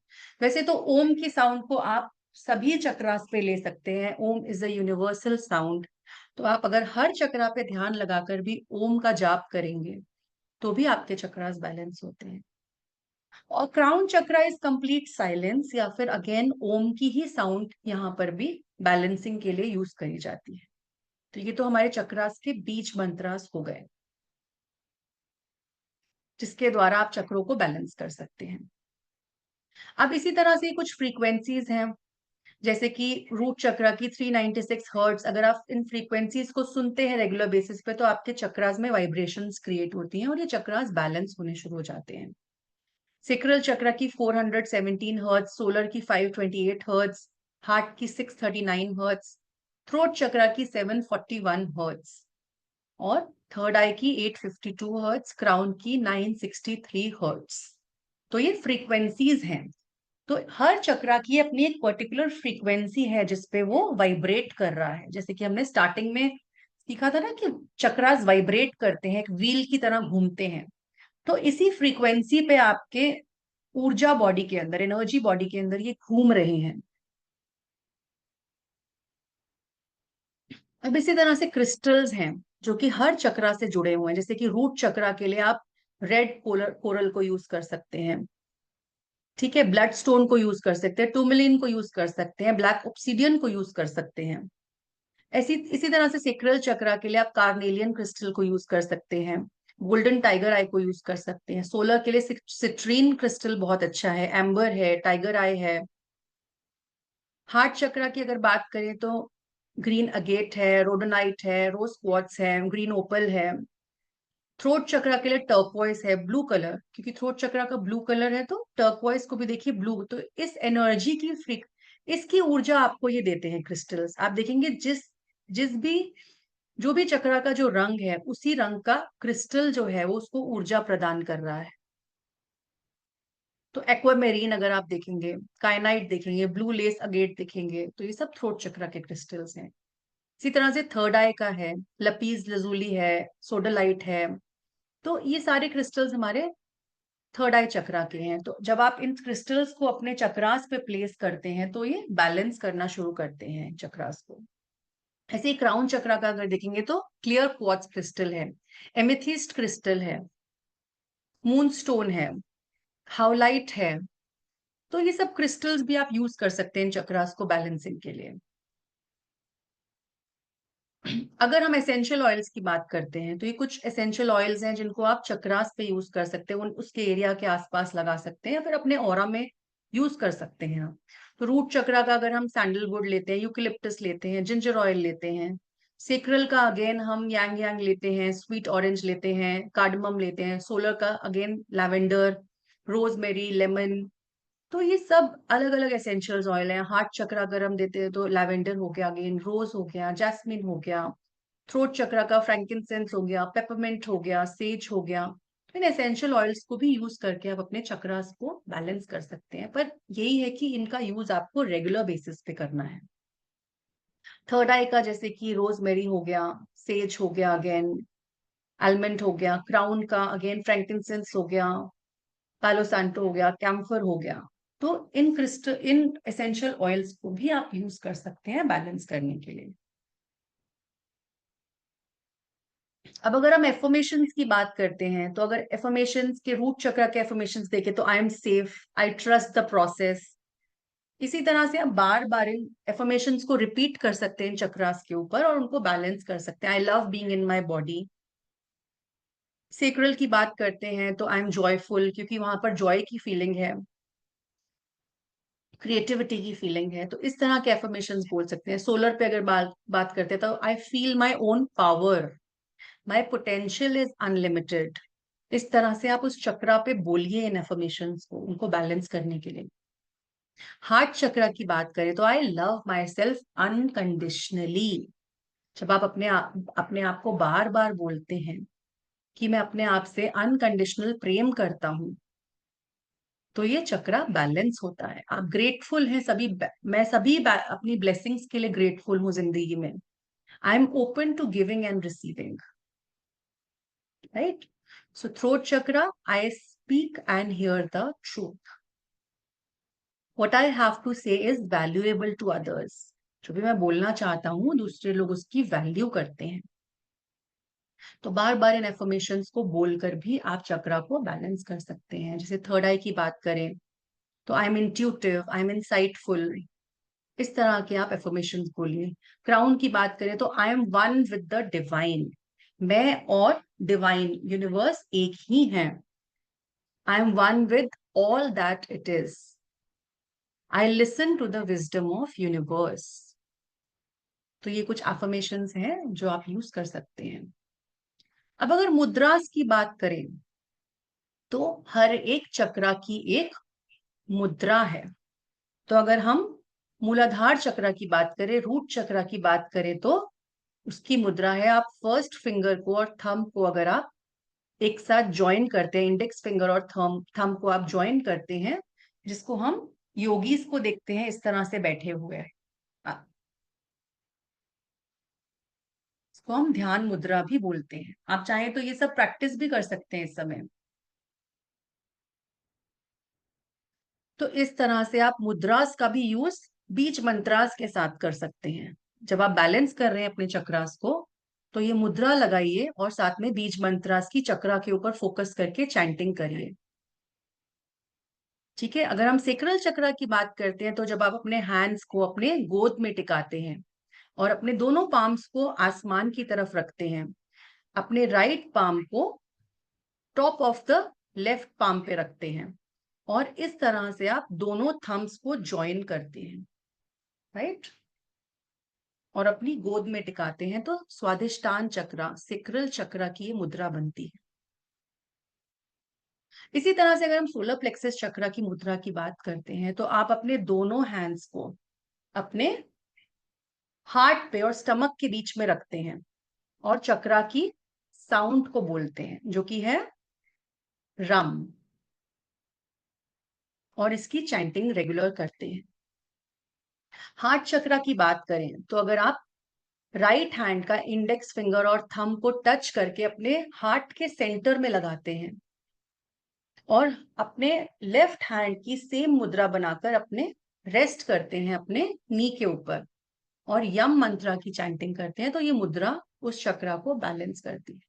वैसे तो ओम की साउंड को आप सभी चक्रास पे ले सकते हैं। ओम इज अ यूनिवर्सल साउंड। तो आप अगर हर चक्रा पे ध्यान लगाकर भी ओम का जाप करेंगे, तो भी आपके चक्रास बैलेंस होते हैं। और crown chakra is complete silence, या फिर अगेन ओम की ही साउंड यहाँ पर भी बैलेंसिंग के लिए यूज करी जाती है। तो ये तो हमारे चक्रास के बीच मंत्रास हो गए, जिसके द्वारा आप चक्रों को बैलेंस कर सकते हैं। अब इसी तरह से कुछ फ्रीक्वेंसीज हैं, जैसे कि रूट चक्र की 396 हर्ट्ज। अगर आप इन फ्रीक्वेंसीज को सुनते हैं रेगुलर बेसिस पे, तो आपके चक्रास में वाइब्रेशंस क्रिएट होती हैं और ये चक्रास बैलेंस होने शुरू हो जाते हैं। सेक्रल चक्र की 417 हर्ट्ज, सोलर की 528 हर्ट्ज, हार्ट की 639 हर्ट्ज, थ्रोट चक्र की 741 हर्ट्ज, और थर्ड आई की 852 हर्ट्ज, क्राउन की 963 हर्ट्ज। तो ये फ्रीक्वेंसीज हैं। तो हर चक्रा की अपनी एक पर्टिकुलर फ्रीक्वेंसी है जिसपे वो वाइब्रेट कर रहा है। जैसे कि हमने स्टार्टिंग में सीखा था ना कि चक्रास वाइब्रेट करते हैं, एक व्हील की तरह घूमते हैं। तो इसी फ्रीक्वेंसी पे आपके ऊर्जा बॉडी के अंदर, एनर्जी बॉडी के अंदर ये घूम रहे हैं। अब इसी तरह से क्रिस्टल्स हैं जो कि हर चक्रा से जुड़े हुए हैं। जैसे कि रूट चक्रा के लिए आप रेड कोरल को यूज कर सकते हैं, ठीक है, ब्लड स्टोन को यूज कर सकते हैं, टूमिलिन को यूज कर सकते हैं, ब्लैक ऑब्सिडियन को यूज कर सकते हैं। ऐसी इसी तरह से सेक्रल चक्रा के लिए आप कार्नेलियन क्रिस्टल को यूज कर सकते हैं, गोल्डन टाइगर आई को यूज कर सकते हैं। सोलर के लिए सिट्रीन क्रिस्टल बहुत अच्छा है, एम्बर है, टाइगर आई है। हार्ट चक्रा की अगर बात करें तो ग्रीन अगेट है, रोडोनाइट है, रोज क्वार्ट्ज है, ग्रीन ओपल है। थ्रोट चक्रा के लिए टर्कवाइज है, ब्लू कलर, क्योंकि थ्रोट चक्रा का ब्लू कलर है, तो टर्कवाइज को भी देखिए ब्लू। तो इस एनर्जी की इसकी ऊर्जा आपको ये देते हैं क्रिस्टल्स। आप देखेंगे जिस जिस भी जो भी चक्रा का जो रंग है, उसी रंग का क्रिस्टल जो है वो उसको ऊर्जा प्रदान कर रहा है। तो एक्वामेरीन अगर आप देखेंगे, काइनाइट देखेंगे, ब्लू लेस अगेट देखेंगे, तो ये सब थ्रोट चक्रा के क्रिस्टल्स हैं। इसी तरह से थर्ड आई का है, लपीज लजूली है, सोडलाइट है। तो ये सारे क्रिस्टल्स हमारे थर्ड आई चक्रा के हैं। तो जब आप इन क्रिस्टल्स को अपने चक्रास पे प्लेस करते हैं, तो ये बैलेंस करना शुरू करते हैं चक्रास को। ऐसे क्राउन चक्रा का अगर देखेंगे तो क्लियर क्वार्ट्ज क्रिस्टल है, एमेथिस्ट क्रिस्टल है, मूनस्टोन है, हाउलाइट है। तो ये सब क्रिस्टल्स भी आप यूज कर सकते हैं इन चक्रास को बैलेंसिंग के लिए। अगर हम एसेंशियल ऑयल्स की बात करते हैं तो ये कुछ एसेंशियल ऑयल्स हैं जिनको आप चक्रास पे यूज कर सकते हैं, उसके एरिया के आसपास लगा सकते हैं या फिर अपने ऑरा में यूज कर सकते हैं आप। तो रूट चक्रा का अगर हम सैंडलवुड लेते हैं, यूकलिप्टस लेते हैं, जिंजर ऑयल लेते हैं। सेक्रल का अगेन हम यांग यांग लेते हैं, स्वीट ऑरेंज लेते हैं, कार्डमम लेते हैं। सोलर का अगेन लैवेंडर, रोजमेरी, लेमन। तो ये सब अलग अलग एसेंशियल्स ऑयल हैं। हार्ट चक्र अगर हम देते हैं तो लैवेंडर हो गया, अगेन रोज हो गया, जैस्मिन हो गया। थ्रोट चक्र का फ्रैंकिनसेंस हो गया, पेपरमेंट हो गया, सेज हो गया। तो इन एसेंशियल ऑयल्स को भी यूज करके आप अपने चक्रास को बैलेंस कर सकते हैं, पर यही है कि इनका यूज आपको रेगुलर बेसिस पे करना है। थर्ड आई का जैसे कि रोजमेरी हो गया, सेज हो गया, अगेन आलमंड हो गया। क्राउन का अगेन फ्रैंकिनसेंस हो गया, पालो सांटो हो गया, कैम्फर हो गया। तो इन एसेंशियल ऑयल्स को भी आप यूज कर सकते हैं बैलेंस करने के लिए। अब अगर हम एफर्मेशंस की बात करते हैं तो अगर एफर्मेशंस के रूट चक्र के एफर्मेशंस देखें तो I am safe, I trust the process. इसी तरह से आप बार बार इन एफर्मेशंस को रिपीट कर सकते हैं इन चक्रास के ऊपर और उनको बैलेंस कर सकते हैं। I love being in my body. Sacral की बात करते हैं तो आई एम जॉयफुल, क्योंकि वहां पर जॉय की फीलिंग है, क्रिएटिविटी की फीलिंग है। तो इस तरह के एफर्मेशंस बोल सकते हैं। सोलर पे अगर बात करते हैं तो I feel my own power, my potential is unlimited. इस तरह से आप उस चक्रा पे बोलिए इन एफर्मेशंस को, उनको बैलेंस करने के लिए। हार्ट चक्रा की बात करें तो I love my self unconditionally. जब आप अपने आप को बार बार बोलते हैं कि मैं अपने आप से अनकंडीशनल प्रेम करता हूं, तो ये चक्रा बैलेंस होता है। आप ग्रेटफुल हैं मैं अपनी ब्लेसिंग्स के लिए ग्रेटफुल हूं जिंदगी में। I am open to giving and receiving, right. So throat chakra, I speak and hear the truth. What I have to say is valuable to others. जो भी मैं बोलना चाहता हूं दूसरे लोग उसकी वैल्यू करते हैं। तो बार बार इन एफर्मेशंस को बोलकर भी आप चक्रा को बैलेंस कर सकते हैं। जैसे थर्ड आई की बात करें तो I M intuitive, I am insightful. इस तरह के आप एफर्मेशंस बोलिए। क्राउन की बात करें तो I am one with the divine. मैं और डिवाइन यूनिवर्स एक ही हैं। I am one with all that it is. I listen to the wisdom of universe. तो ये कुछ एफर्मेशंस हैं जो आप यूज कर सकते हैं। अब अगर मुद्रास की बात करें तो हर एक चक्रा की एक मुद्रा है। तो अगर हम मूलाधार चक्र की बात करें, रूट चक्र की बात करें तो उसकी मुद्रा है, आप फर्स्ट फिंगर को और थंब को अगर आप एक साथ ज्वाइन करते हैं, इंडेक्स फिंगर और थंब को आप ज्वाइन करते हैं, जिसको हम योगीज को देखते हैं इस तरह से बैठे हुए हैं, इसको हम ध्यान मुद्रा भी बोलते हैं। आप चाहें तो ये सब प्रैक्टिस भी कर सकते हैं इस समय। तो इस तरह से आप मुद्रास का भी यूज बीज मंत्रास के साथ कर सकते हैं। जब आप बैलेंस कर रहे हैं अपने चक्रास को तो ये मुद्रा लगाइए और साथ में बीज मंत्रास की चक्रा के ऊपर फोकस करके चैंटिंग करिए। ठीक है। अगर हम सेक्रल चक्रा की बात करते हैं तो जब आप अपने हैंड्स को अपने गोद में टिकाते हैं और अपने दोनों पाम्स को आसमान की तरफ रखते हैं, अपने राइट पाम को top of the left palm पे रखते हैं और इस तरह से आप दोनों थम्स को ज्वाइन करते हैं, राइट, और अपनी गोद में टिकाते हैं, तो स्वादिष्टान चक्रा, सेक्रल चक्रा की ये मुद्रा बनती है। इसी तरह से अगर हम सोलर प्लेक्सस चक्रा की मुद्रा की बात करते हैं तो आप अपने दोनों हैंड्स को अपने हार्ट पे और स्टमक के बीच में रखते हैं और चक्रा की साउंड को बोलते हैं जो कि है रम, और इसकी चैंटिंग रेगुलर करते हैं। हार्ट चक्रा की बात करें तो अगर आप राइट हैंड का इंडेक्स फिंगर और थंब को टच करके अपने हार्ट के सेंटर में लगाते हैं और अपने लेफ्ट हैंड की सेम मुद्रा बनाकर अपने रेस्ट करते हैं अपने नी के ऊपर और यम मंत्रा की चैंटिंग करते हैं तो ये मुद्रा उस चक्रा को बैलेंस करती है।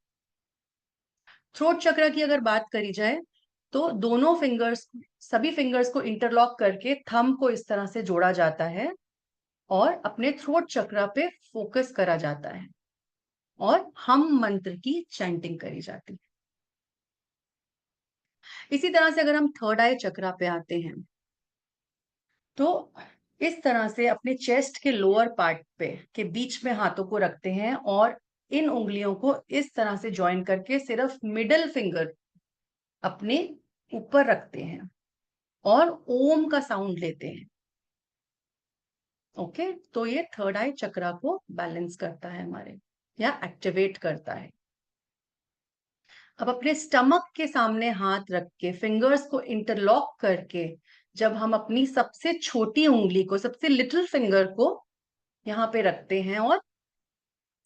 थ्रोट चक्रा की अगर बात करी जाए तो दोनों फिंगर्स, सभी फिंगर्स को इंटरलॉक करके थंब को इस तरह से जोड़ा जाता है और अपने थ्रोट चक्रा पे फोकस करा जाता है और हम मंत्र की चैंटिंग करी जाती है। इसी तरह से अगर हम थर्ड आई चक्रा पे आते हैं तो इस तरह से अपने चेस्ट के लोअर पार्ट पे के बीच में हाथों को रखते हैं और इन उंगलियों को इस तरह से ज्वाइन करके सिर्फ मिडिल फिंगर अपने ऊपर रखते हैं और ओम का साउंड लेते हैं। ओके, तो ये थर्ड आई चक्रा को बैलेंस करता है हमारे, या एक्टिवेट करता है। अब अपने स्टमक के सामने हाथ रख के फिंगर्स को इंटरलॉक करके जब हम अपनी सबसे छोटी उंगली को, सबसे लिटिल फिंगर को यहाँ पे रखते हैं और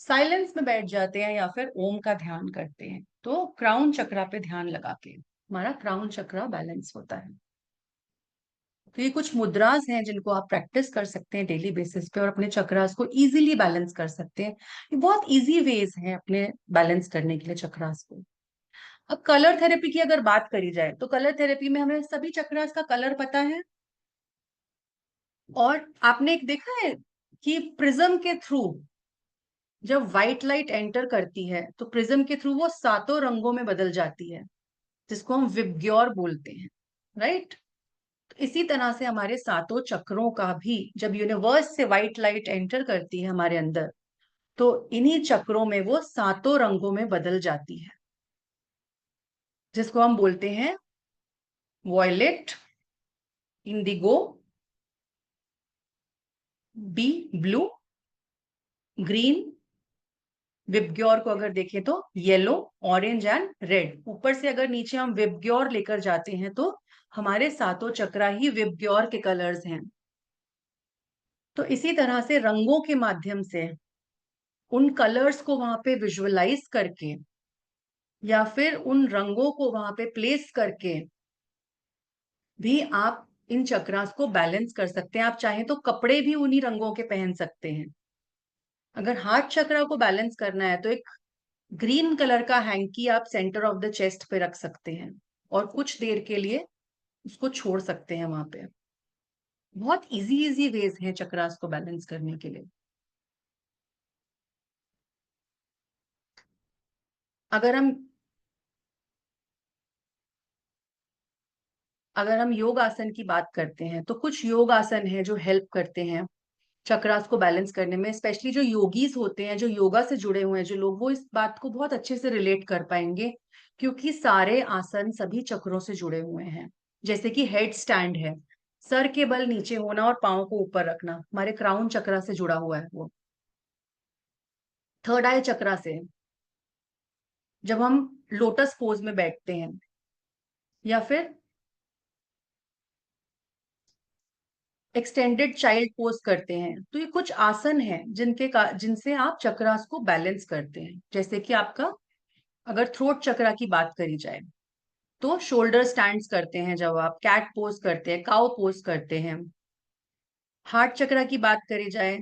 साइलेंस में बैठ जाते हैं या फिर ओम का ध्यान करते हैं, तो क्राउन चक्रा पे ध्यान लगा के हमारा क्राउन चक्रा बैलेंस होता है। तो ये कुछ मुद्रास हैं जिनको आप प्रैक्टिस कर सकते हैं डेली बेसिस पे और अपने चक्रास को इजीली बैलेंस कर सकते हैं। ये बहुत इजी वेज हैं अपने बैलेंस करने के लिए चक्रास को। अब कलर थेरेपी की अगर बात करी जाए तो कलर थेरेपी में हमें सभी चक्रास का कलर पता है और आपने एक देखा है कि प्रिज्म के थ्रू जब व्हाइट लाइट एंटर करती है तो प्रिज्म के थ्रू वो सातों रंगों में बदल जाती है, जिसको हम विबग्योर बोलते हैं, राइट। तो इसी तरह से हमारे सातों चक्रों का भी जब यूनिवर्स से व्हाइट लाइट एंटर करती है हमारे अंदर तो इन्हीं चक्रों में वो सातों रंगों में बदल जाती है, जिसको हम बोलते हैं वॉयलेट, इंडिगो, बी ब्लू, ग्रीन, विबग्योर को अगर देखें तो येलो, ऑरेंज एंड रेड। ऊपर से अगर नीचे हम विबग्योर लेकर जाते हैं तो हमारे सातों चक्रा ही विबग्योर के कलर्स हैं। तो इसी तरह से रंगों के माध्यम से उन कलर्स को वहां पे विजुअलाइज करके या फिर उन रंगों को वहां पे प्लेस करके भी आप इन चक्रास को बैलेंस कर सकते हैं। आप चाहें तो कपड़े भी उन्हीं रंगों के पहन सकते हैं। अगर हार्ट चक्रा को बैलेंस करना है तो एक ग्रीन कलर का हैंकी आप सेंटर ऑफ द चेस्ट पे रख सकते हैं और कुछ देर के लिए उसको छोड़ सकते हैं वहां पे। बहुत इजी इजी वेज हैं चक्रास को बैलेंस करने के लिए। अगर हम योग आसन की बात करते हैं तो कुछ योग आसन है जो हेल्प करते हैं चक्रास को बैलेंस करने में। स्पेशली जो योगीज होते हैं, जो योगा से जुड़े हुए हैं जो लोग, वो इस बात को बहुत अच्छे से रिलेट कर पाएंगे क्योंकि सारे आसन सभी चक्रों से जुड़े हुए हैं। जैसे कि हेड स्टैंड है, सर के बल नीचे होना और पाँव को ऊपर रखना, हमारे क्राउन चक्रा से जुड़ा हुआ है वो। थर्ड आई चक्रा से जब हम लोटस पोज में बैठते हैं या फिर एक्सटेंडेड चाइल्ड पोज करते हैं तो ये कुछ आसन हैं जिनसे आप चक्रास को बैलेंस करते हैं। जैसे कि आपका अगर थ्रोट चक्रा की बात करी जाए तो शोल्डर स्टैंड्स करते हैं, जब आप कैट पोज करते हैं, काउ पोज करते हैं। हार्ट चक्रा की बात करी जाए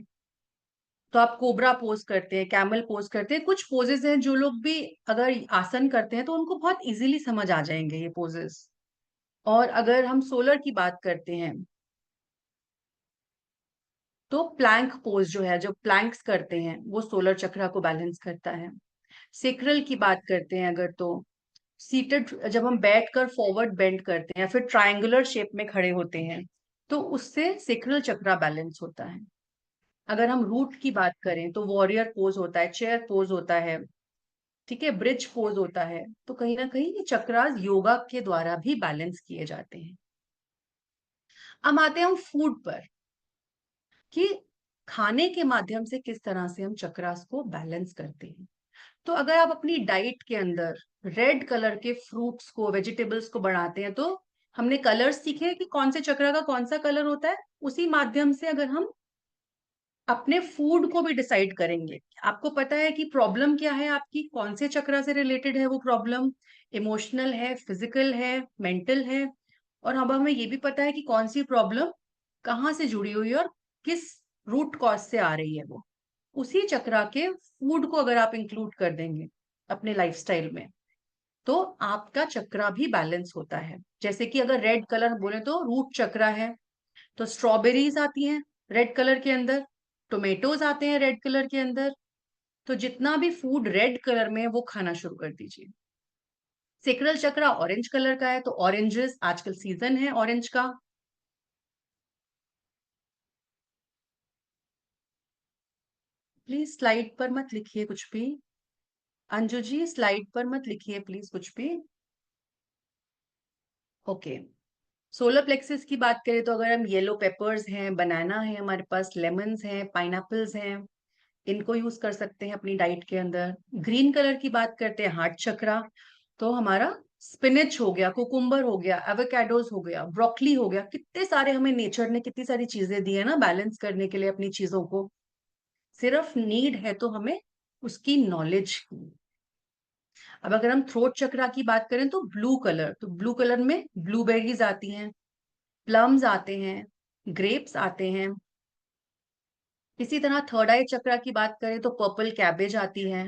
तो आप कोबरा पोज करते हैं, कैमल पोज करते हैं। कुछ पोजेस हैं जो लोग भी अगर आसन करते हैं तो उनको बहुत इजीली समझ आ जाएंगे ये पोजेस। और अगर हम सोलर की बात करते हैं तो प्लैंक पोज जो है, जो प्लैंक्स करते हैं, वो सोलर चक्रा को बैलेंस करता है। सेक्रल की बात करते हैं अगर तो सीटेड, जब हम बैठकर फॉरवर्ड बेंड करते हैं या फिर ट्रायंगुलर शेप में खड़े होते हैं तो उससे सेक्रल चक्रा बैलेंस होता है। अगर हम रूट की बात करें तो वॉरियर पोज होता है, चेयर पोज होता है, ठीक है, ब्रिज पोज होता है। तो कहीं ना कहीं ये चक्रास योगा के द्वारा भी बैलेंस किए जाते हैं। अब आते हैं हम फूड पर कि खाने के माध्यम से किस तरह से हम चक्रास को बैलेंस करते हैं। तो अगर आप अपनी डाइट के अंदर रेड कलर के फ्रूट्स को, वेजिटेबल्स को बढ़ाते हैं तो हमने कलर्स सीखे कि कौन से चक्र का कौन सा कलर होता है। उसी माध्यम से अगर हम अपने फूड को भी डिसाइड करेंगे, आपको पता है कि प्रॉब्लम क्या है आपकी, कौन से चक्र से रिलेटेड है वो प्रॉब्लम, इमोशनल है, फिजिकल है, मेंटल है। और अब हमें ये भी पता है कि कौन सी प्रॉब्लम कहाँ से जुड़ी हुई है और किस रूट कॉज से आ रही है वो, उसी चक्रा के फूड को अगर आप इंक्लूड कर देंगे अपने लाइफस्टाइल में, तो आपका चक्रा भी बैलेंस होता है। जैसे कि अगर रेड कलर बोले तो रूट चक्रा है, तो स्ट्रॉबेरीज आती हैं रेड कलर के अंदर, टोमेटोज आते हैं रेड कलर के अंदर, तो जितना भी फूड रेड कलर में है वो खाना शुरू कर दीजिए। सेक्रल चक्रा ऑरेंज कलर का है, तो ऑरेंजेस, आजकल सीजन है ऑरेंज का। प्लीज स्लाइड पर मत लिखिए कुछ भी, अंजू जी स्लाइड पर मत लिखिए प्लीज कुछ भी। ओके, सोलर प्लेक्सिस की बात करें तो अगर हम येलो पेपर्स हैं, बनाना है हमारे पास, लेमन्स हैं, पाइनएप्पल्स हैं, इनको यूज कर सकते हैं अपनी डाइट के अंदर। ग्रीन कलर की बात करते हैं हार्ट चक्रा, तो हमारा स्पिनच हो गया, कुकुम्बर हो गया, एवोकाडोस हो गया, ब्रोकली हो गया, कितने सारे हमें नेचर ने कितनी सारी चीजें दी है ना बैलेंस करने के लिए अपनी चीजों को। सिर्फ नीड है तो हमें उसकी नॉलेज की। अब अगर हम थ्रोट चक्रा की बात करें तो ब्लू कलर, तो ब्लू कलर में ब्लूबेरीज आती हैं, प्लम्स आते हैं, ग्रेप्स आते हैं। इसी तरह थर्ड आई चक्रा की बात करें तो पर्पल कैबेज आती है,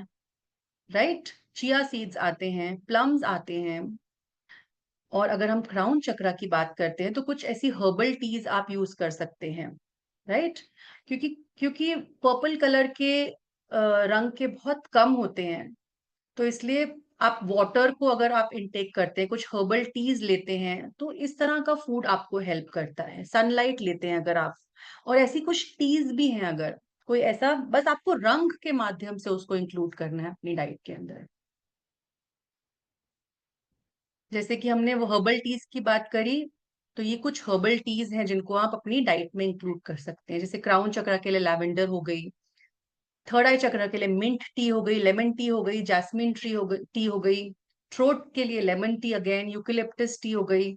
राइट, चिया सीड्स आते हैं, प्लम्स आते हैं। और अगर हम क्राउन चक्रा की बात करते हैं तो कुछ ऐसी हर्बल टीज आप यूज कर सकते हैं, राइट। क्योंकि क्योंकि पर्पल कलर के रंग के बहुत कम होते हैं, तो इसलिए आप वाटर को अगर आप इंटेक करते हैं, कुछ हर्बल टीज लेते हैं, तो इस तरह का फूड आपको हेल्प करता है। सनलाइट लेते हैं अगर आप, और ऐसी कुछ टीज भी हैं अगर कोई ऐसा, बस आपको रंग के माध्यम से उसको इंक्लूड करना है अपनी डाइट के अंदर। जैसे कि हमने वो हर्बल टीज की बात करी, तो ये कुछ हर्बल टीज हैं जिनको आप अपनी डाइट में इंक्लूड कर सकते हैं। जैसे क्राउन चक्र के लिए लैवेंडर हो गई, थर्ड आई चक्र के लिए मिंट टी हो गई, लेमन टी हो गई, जैस्मिन ट्री हो गई, टी हो गई। थ्रोट के लिए lemon tea again, eucalyptus T हो गई,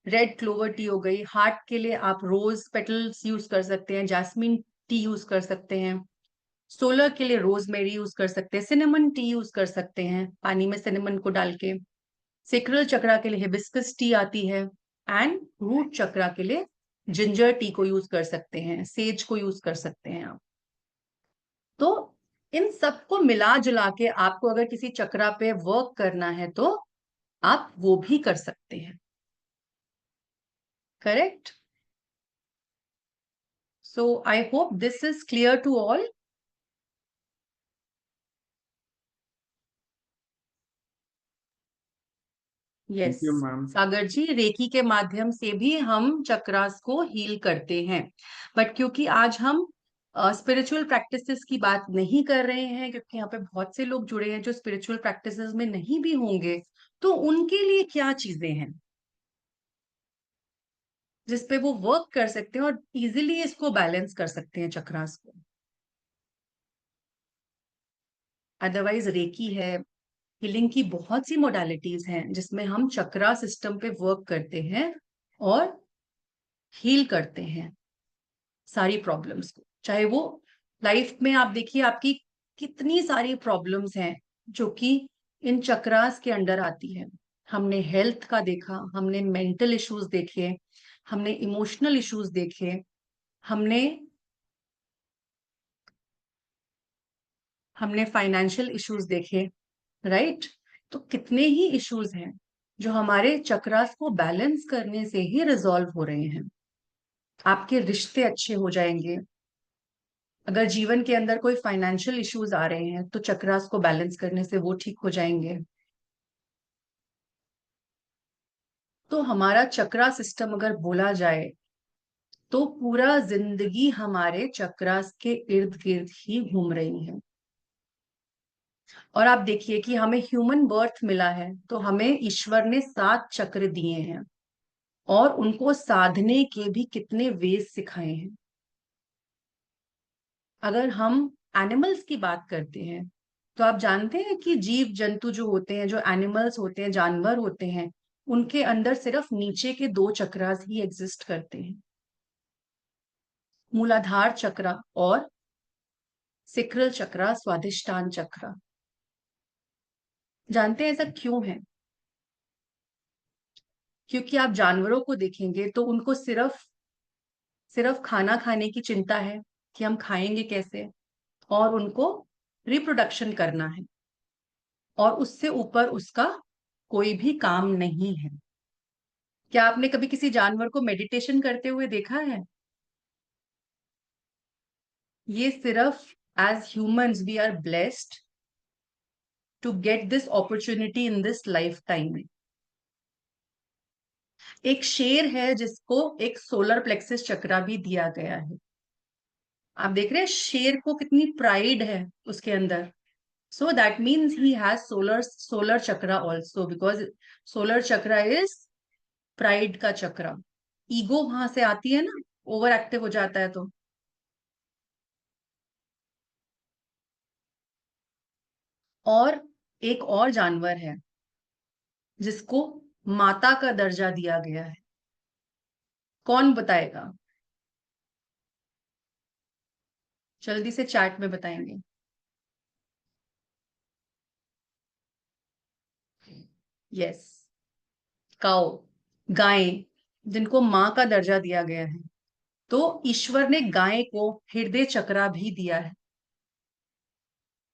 रेड क्लोवर टी हो गई। हार्ट के लिए आप रोज पेटल्स यूज कर सकते हैं, जैस्मिन टी यूज कर सकते हैं। सोलर के लिए रोजमेरी यूज कर सकते हैं, सिनेमन टी यूज कर सकते हैं पानी में सिनेमन को डाल के। सेक्रल चक्रा के लिए हिबिस्कस टी आती है, एंड रूट चक्रा के लिए जिंजर टी को यूज कर सकते हैं, सेज को यूज कर सकते हैं आप। तो इन सबको मिला जुला के आपको अगर किसी चक्रा पे वर्क करना है तो आप वो भी कर सकते हैं, correct. So I hope this is clear to all. Thank yes, you, ma'am. Sagar ji, reiki के माध्यम से भी हम चक्रास को हील करते हैं, बट क्योंकि आज हम स्पिरिचुअल प्रैक्टिसेस की बात नहीं कर रहे हैं, क्योंकि यहाँ पे बहुत से लोग जुड़े हैं जो स्पिरिचुअल प्रैक्टिसेस में नहीं भी होंगे, तो उनके लिए क्या चीजें हैं जिसपे वो वर्क कर सकते हैं और इजीली इसको बैलेंस कर सकते हैं चक्रास को। अदरवाइज रेकी है, हीलिंग की बहुत सी मोडालिटीज हैं जिसमें हम चक्रा सिस्टम पे वर्क करते हैं और हील करते हैं सारी प्रॉब्लम्स को। चाहे वो लाइफ में आप देखिए आपकी कितनी सारी प्रॉब्लम्स हैं जो कि इन चक्रास के अंडर आती है। हमने हेल्थ का देखा, हमने मेंटल इश्यूज देखे, हमने इमोशनल इश्यूज देखे, हमने हमने फाइनेंशियल इश्यूज देखे, राइट। तो कितने ही इश्यूज हैं जो हमारे चक्रास को बैलेंस करने से ही रिजॉल्व हो रहे हैं। आपके रिश्ते अच्छे हो जाएंगे। अगर जीवन के अंदर कोई फाइनेंशियल इश्यूज आ रहे हैं तो चक्रास को बैलेंस करने से वो ठीक हो जाएंगे। तो हमारा चक्रा सिस्टम अगर बोला जाए तो पूरा जिंदगी हमारे चक्रास के इर्द गिर्द ही घूम रही है। और आप देखिए कि हमें ह्यूमन बर्थ मिला है तो हमें ईश्वर ने 7 चक्र दिए हैं और उनको साधने के भी कितने वेज सिखाए हैं। अगर हम एनिमल्स की बात करते हैं तो आप जानते हैं कि जीव जंतु जो होते हैं, जो एनिमल्स होते हैं, जानवर होते हैं, उनके अंदर सिर्फ नीचे के 2 चक्रास ही एग्जिस्ट करते हैं, मूलाधार चक्र और सिक्रल चक्र, स्वादिष्टान चक्र। जानते हैं ऐसा क्यों है? क्योंकि आप जानवरों को देखेंगे तो उनको सिर्फ सिर्फ खाना खाने की चिंता है, कि हम खाएंगे कैसे, और उनको रिप्रोडक्शन करना है, और उससे ऊपर उसका कोई भी काम नहीं है। क्या आपने कभी किसी जानवर को मेडिटेशन करते हुए देखा है? ये सिर्फ as humans we are blessed to get this opportunity in this lifetime. एक शेर है जिसको एक सोलर प्लेक्सस चक्रा भी दिया गया है। आप देख रहे हैं शेर को कितनी प्राइड है उसके अंदर। So that means he has solar chakra also, because solar chakra is pride का चक्रा। ईगो वहां से आती है ना, ओवर एक्टिव हो जाता है तो। और एक और जानवर है जिसको माता का दर्जा दिया गया है। कौन बताएगा? जल्दी से चैट में बताएंगे। यस, काओ, गाय, जिनको माँ का दर्जा दिया गया है। तो ईश्वर ने गाय को हृदय चक्रा भी दिया है।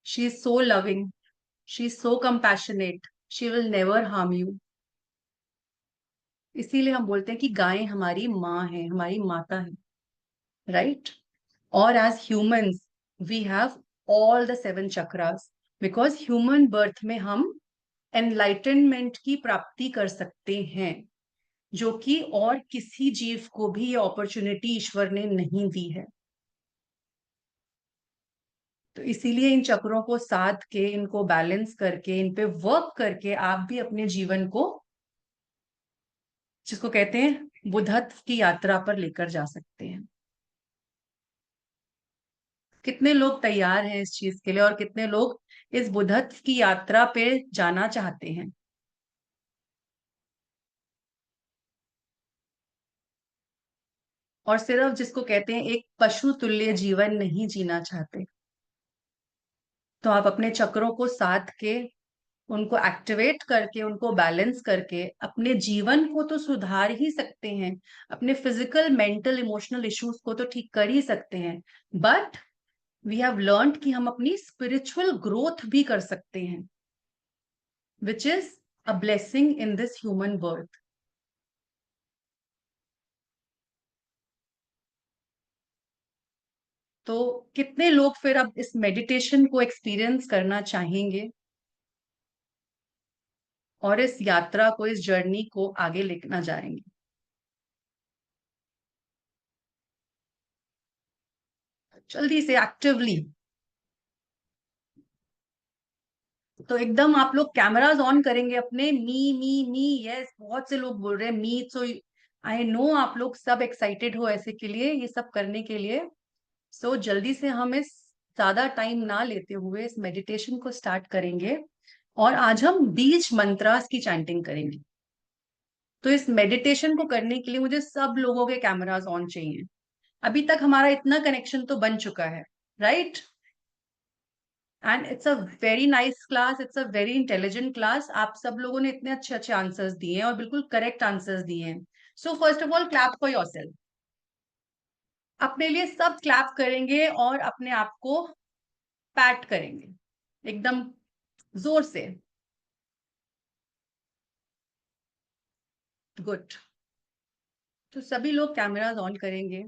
She is so loving, she is so compassionate, she will never harm you. इसीलिए हम बोलते हैं कि गाय हमारी माँ है, हमारी माता है, राइट? और as humans we have all the 7 chakras, because human birth में हम एनलाइटनमेंट की प्राप्ति कर सकते हैं, जो कि और किसी जीव को भी ये अपॉर्चुनिटी ईश्वर ने नहीं दी है। तो इसीलिए इन चक्रों को साध के, इनको बैलेंस करके, इन पे वर्क करके आप भी अपने जीवन को, जिसको कहते हैं बुद्धत्व की यात्रा पर लेकर जा सकते हैं। कितने लोग तैयार हैं इस चीज के लिए, और कितने लोग इस बुद्धत्व की यात्रा पे जाना चाहते हैं? और सिर्फ जिसको कहते हैं एक पशु तुल्य जीवन नहीं जीना चाहते, तो आप अपने चक्रों को साध के, उनको एक्टिवेट करके, उनको बैलेंस करके अपने जीवन को तो सुधार ही सकते हैं। अपने फिजिकल, मेंटल, इमोशनल इश्यूज को तो ठीक कर ही सकते हैं, बट वी हैव लर्नड कि हम अपनी स्पिरिचुअल ग्रोथ भी कर सकते हैं, which is a blessing in this human birth. तो कितने लोग फिर अब इस मेडिटेशन को एक्सपीरियंस करना चाहेंगे और इस यात्रा को, इस जर्नी को आगे लेकर जाएंगे? जल्दी से एक्टिवली। तो एकदम आप लोग कैमराज ऑन करेंगे अपने। मी यस, बहुत से लोग बोल रहे हैं मी। सो आई नो आप लोग सब एक्साइटेड हो ऐसे के लिए, ये सब करने के लिए। सो जल्दी से हम इस ज्यादा टाइम ना लेते हुए इस मेडिटेशन को स्टार्ट करेंगे, और आज हम बीज मंत्रास की चैंटिंग करेंगे। तो इस मेडिटेशन को करने के लिए मुझे सब लोगों के कैमराज ऑन चाहिए। अभी तक हमारा इतना कनेक्शन तो बन चुका है, right? And it's a very nice class, it's a very intelligent class. आप सब लोगों ने इतने अच्छे अच्छे आंसर्स दिए हैं, और बिल्कुल करेक्ट आंसर्स दिए हैं। So first of all clap for yourself. अपने लिए सब क्लैप करेंगे और अपने आप को पैट करेंगे एकदम जोर से। गुड। तो सभी लोग कैमराज ऑन करेंगे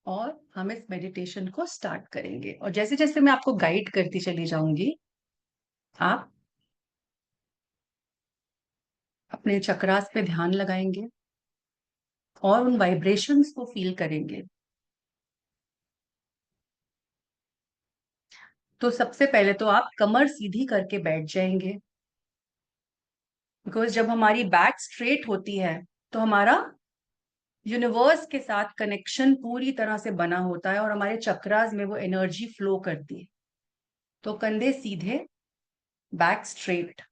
और हम इस मेडिटेशन को स्टार्ट करेंगे, और जैसे जैसे मैं आपको गाइड करती चली जाऊंगी, आप अपने चक्रास पे ध्यान लगाएंगे और उन वाइब्रेशंस को फील करेंगे। तो सबसे पहले तो आप कमर सीधी करके बैठ जाएंगे, बिकॉज जब हमारी बैक स्ट्रेट होती है तो हमारा यूनिवर्स के साथ कनेक्शन पूरी तरह से बना होता है, और हमारे चक्रास में वो एनर्जी फ्लो करती है। तो कंधे सीधे, बैक स्ट्रेट।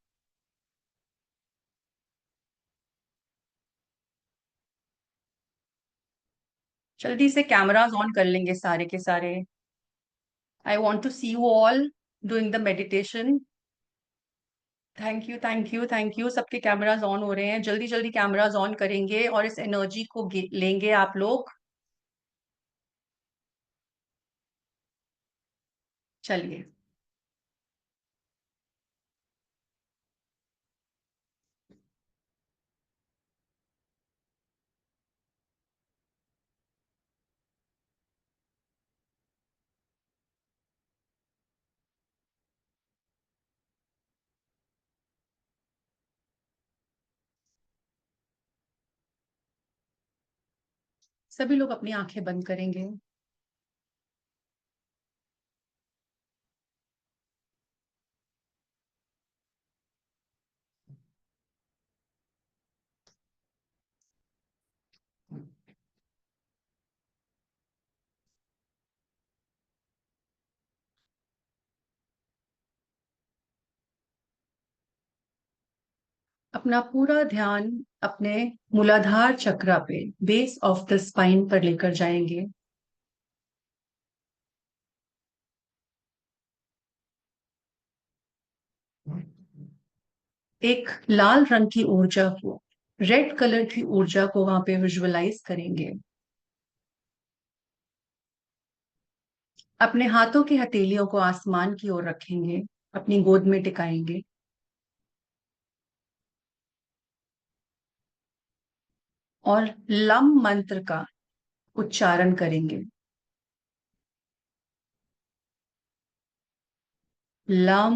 जल्दी से कैमरास ऑन कर लेंगे सारे के सारे। I want to see you all doing the meditation. Thank you, thank you, thank you. सबके कैमरास ऑन हो रहे हैं, जल्दी जल्दी कैमरास ऑन करेंगे और इस एनर्जी को लेंगे आप लोग। चलिए, सभी लोग अपनी आंखें बंद करेंगे। अपना पूरा ध्यान अपने मूलाधार चक्र पे, बेस ऑफ द स्पाइन पर लेकर जाएंगे। एक लाल रंग की ऊर्जा को, रेड कलर की ऊर्जा को वहां पे विजुअलाइज करेंगे। अपने हाथों की हथेलियों को आसमान की ओर रखेंगे, अपनी गोद में टिकाएंगे और लम मंत्र का उच्चारण करेंगे। लम।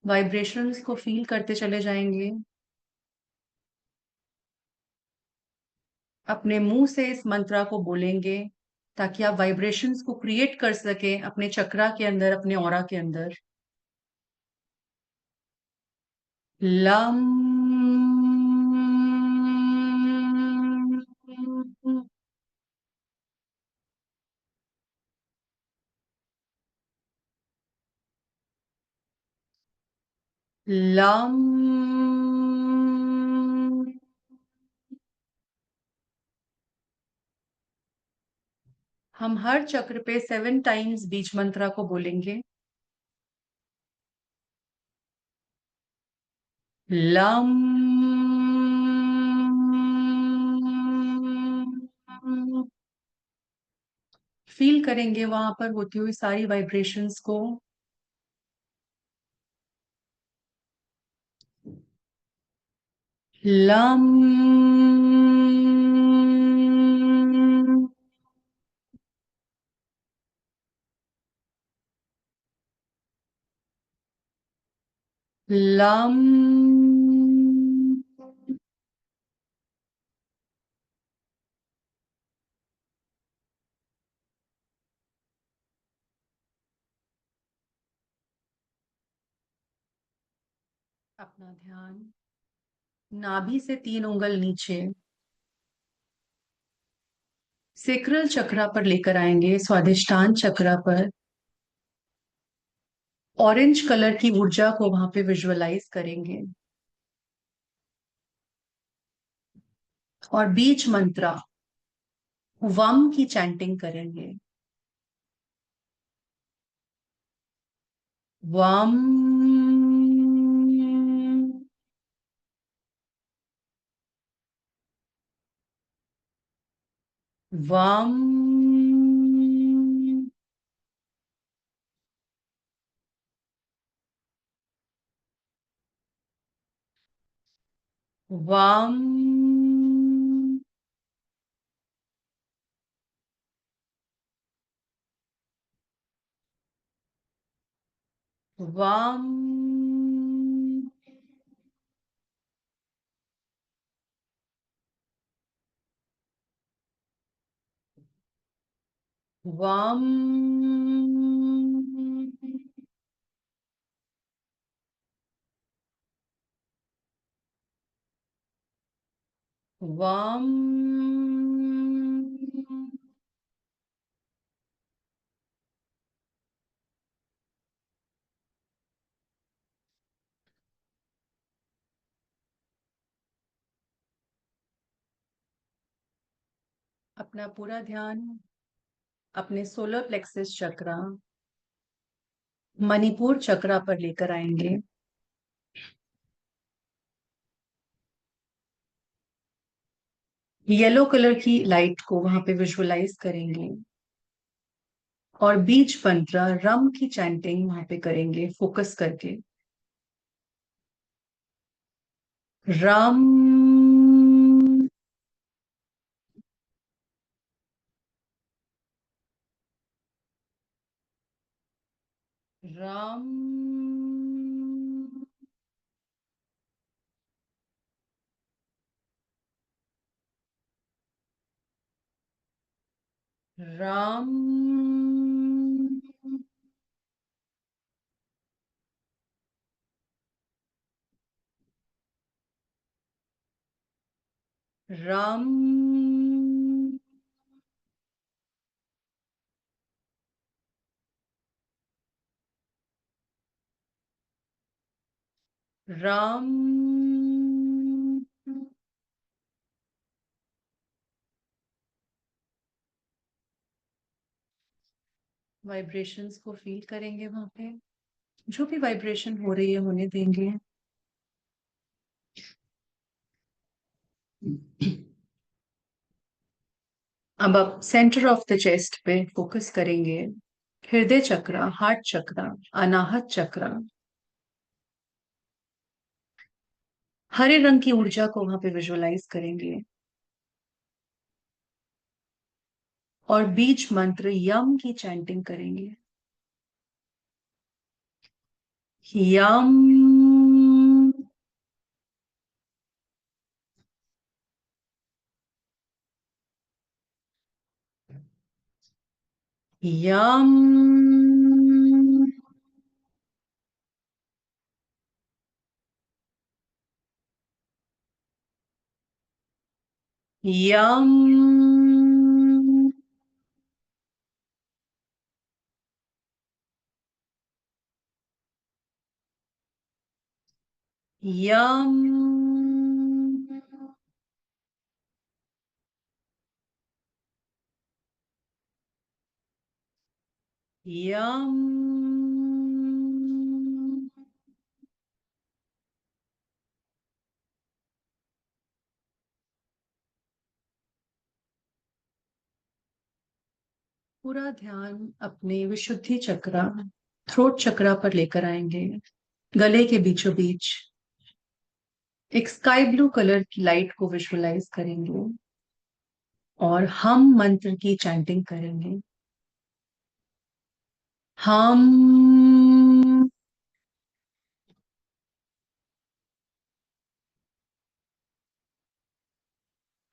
वाइब्रेशंस को फील करते चले जाएंगे। अपने मुंह से इस मंत्रा को बोलेंगे ताकि आप वाइब्रेशंस को क्रिएट कर सके अपने चक्रा के अंदर, अपने ऑरा के अंदर। लम। लम। हम हर चक्र पे 7 टाइम्स बीज मंत्रा को बोलेंगे। लम। फील करेंगे वहां पर होती हुई सारी वाइब्रेशंस को। लम। लम। अपना ध्यान नाभि से 3 उंगल नीचे सेक्रल चक्रा पर लेकर आएंगे, स्वादिष्टान चक्रा पर। ऑरेंज कलर की ऊर्जा को वहां पे विजुअलाइज करेंगे और बीच मंत्रा वम की चैंटिंग करेंगे। वम। वम। वम। वम। वम। वम। अपना पूरा ध्यान अपने सोलर प्लेक्सस चक्रा, मणिपुर चक्रा पर लेकर आएंगे। येलो कलर की लाइट को वहां पे विजुअलाइज करेंगे और बीज मंत्र रम की चैंटिंग वहां पे करेंगे फोकस करके। रम, रम, रम, रम, रम। वाइब्रेशंस को फील करेंगे वहां पे, जो भी वाइब्रेशन हो रही है होने देंगे। अब आप सेंटर ऑफ द चेस्ट पे फोकस करेंगे। हृदय चक्र, हार्ट चक्र, अनाहत चक्र, हरे रंग की ऊर्जा को वहां पे विजुअलाइज करेंगे और बीज मंत्र यम की चैंटिंग करेंगे। यम, यम, यम, यम, यम। पूरा ध्यान अपने विशुद्धि चक्र, थ्रोट चक्रा पर लेकर आएंगे। गले के बीचों बीच एक स्काई ब्लू कलर की लाइट को विजुअलाइज करेंगे और हम मंत्र की चैंटिंग करेंगे। हम,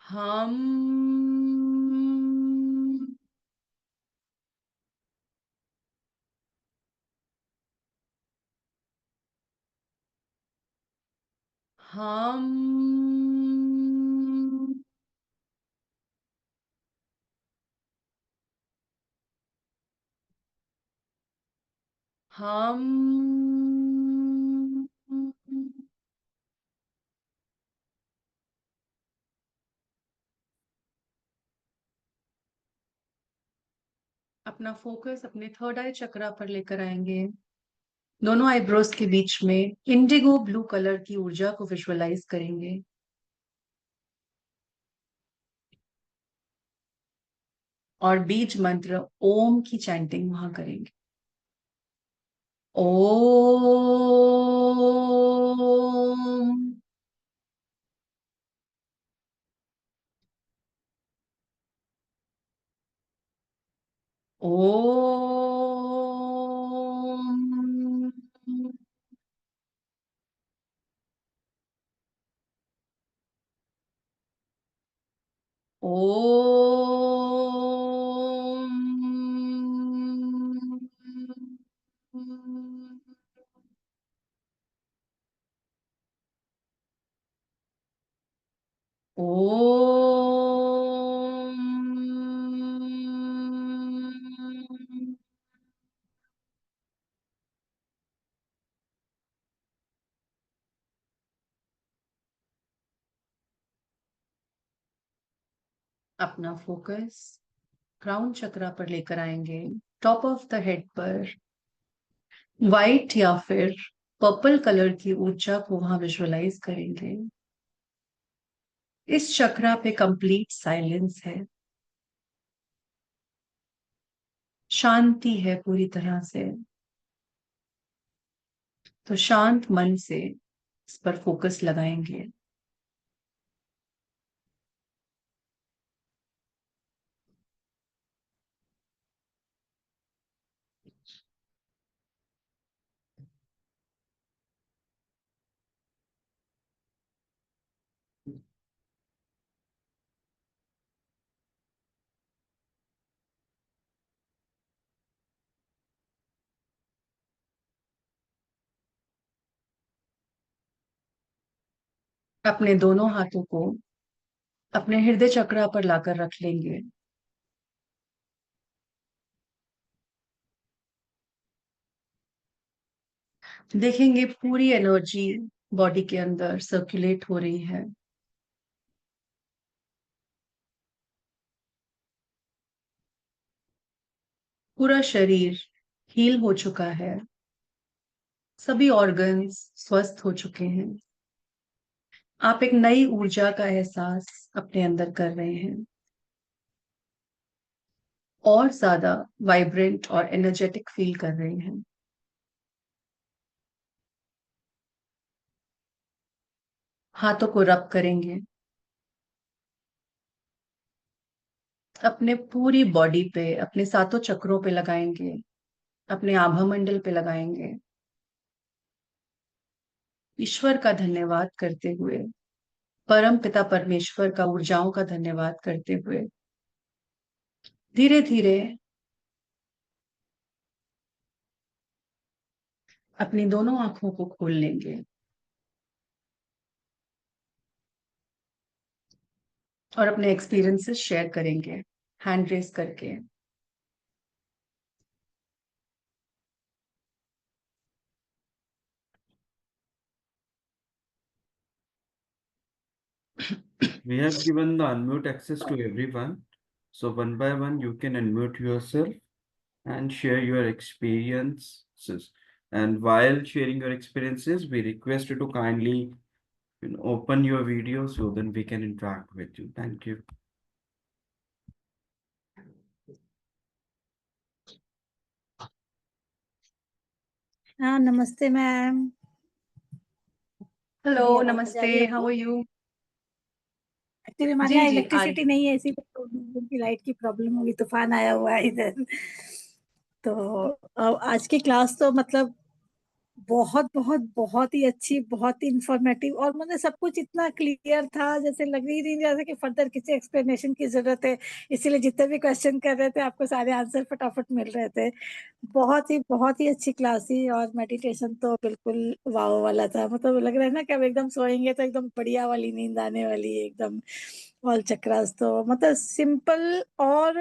हम, हम। हम, अपना फोकस अपने थर्ड आई चक्रा पर लेकर आएंगे। दोनों आईब्रोज के बीच में इंडिगो ब्लू कलर की ऊर्जा को विजुअलाइज करेंगे और बीज मंत्र ओम की चैंटिंग वहां करेंगे। ओम, ओम, ओम। ओम। अपना फोकस क्राउन चक्रा पर लेकर आएंगे। टॉप ऑफ द हेड पर वाइट या फिर पर्पल कलर की ऊर्जा को वहां विजुअलाइज करेंगे इस चक्रा पे कंप्लीट साइलेंस है, शांति है पूरी तरह से। तो शांत मन से इस पर फोकस लगाएंगे। अपने दोनों हाथों को अपने हृदय चक्र पर लाकर रख लेंगे। देखेंगे पूरी एनर्जी बॉडी के अंदर सर्कुलेट हो रही है। पूरा शरीर हील हो चुका है, सभी ऑर्गन्स स्वस्थ हो चुके हैं। आप एक नई ऊर्जा का एहसास अपने अंदर कर रहे हैं, और ज्यादा वाइब्रेंट और एनर्जेटिक फील कर रहे हैं। हाथों को रब करेंगे, अपने पूरी बॉडी पे, अपने सातों चक्रों पे लगाएंगे, अपने आभा मंडल पे लगाएंगे। ईश्वर का धन्यवाद करते हुए, परम पिता परमेश्वर का ऊर्जाओं का धन्यवाद करते हुए धीरे धीरे अपनी दोनों आंखों को खोल लेंगे और अपने एक्सपीरियंसेस शेयर करेंगे हैंड रेस करके। We have given the unmute access to everyone. So one by one, you can unmute yourself and share your experiences. And while sharing your experiences, we request you to kindly open your video so then we can interact with you. Thank you. हाँ नमस्ते मैम। हेलो, मेरी आवाज आ नमस्ते, रही है हाउ आर यू? एक्चुअली हमारे जी यहाँ जी, आ रही। इलेक्ट्रिसिटी नहीं है, इसी की लाइट की प्रॉब्लम होगी, तूफान आया हुआ है इधर। तो आज की क्लास तो मतलब बहुत बहुत बहुत ही अच्छी, बहुत ही इंफॉर्मेटिव, और मतलब सब कुछ इतना क्लियर था, जैसे लग ही नहीं रहा था कि फर्दर किसी एक्सप्लेनेशन की जरूरत है। इसीलिए जितने भी क्वेश्चन कर रहे थे आपको सारे आंसर फटाफट मिल रहे थे। बहुत ही अच्छी क्लास थी, और मेडिटेशन तो बिल्कुल वाव वाला था। मतलब लग रहा है ना कि अब एकदम सोएंगे तो एकदम बढ़िया वाली नींद आने वाली है एकदम। ऑल चक्रास तो मतलब सिंपल और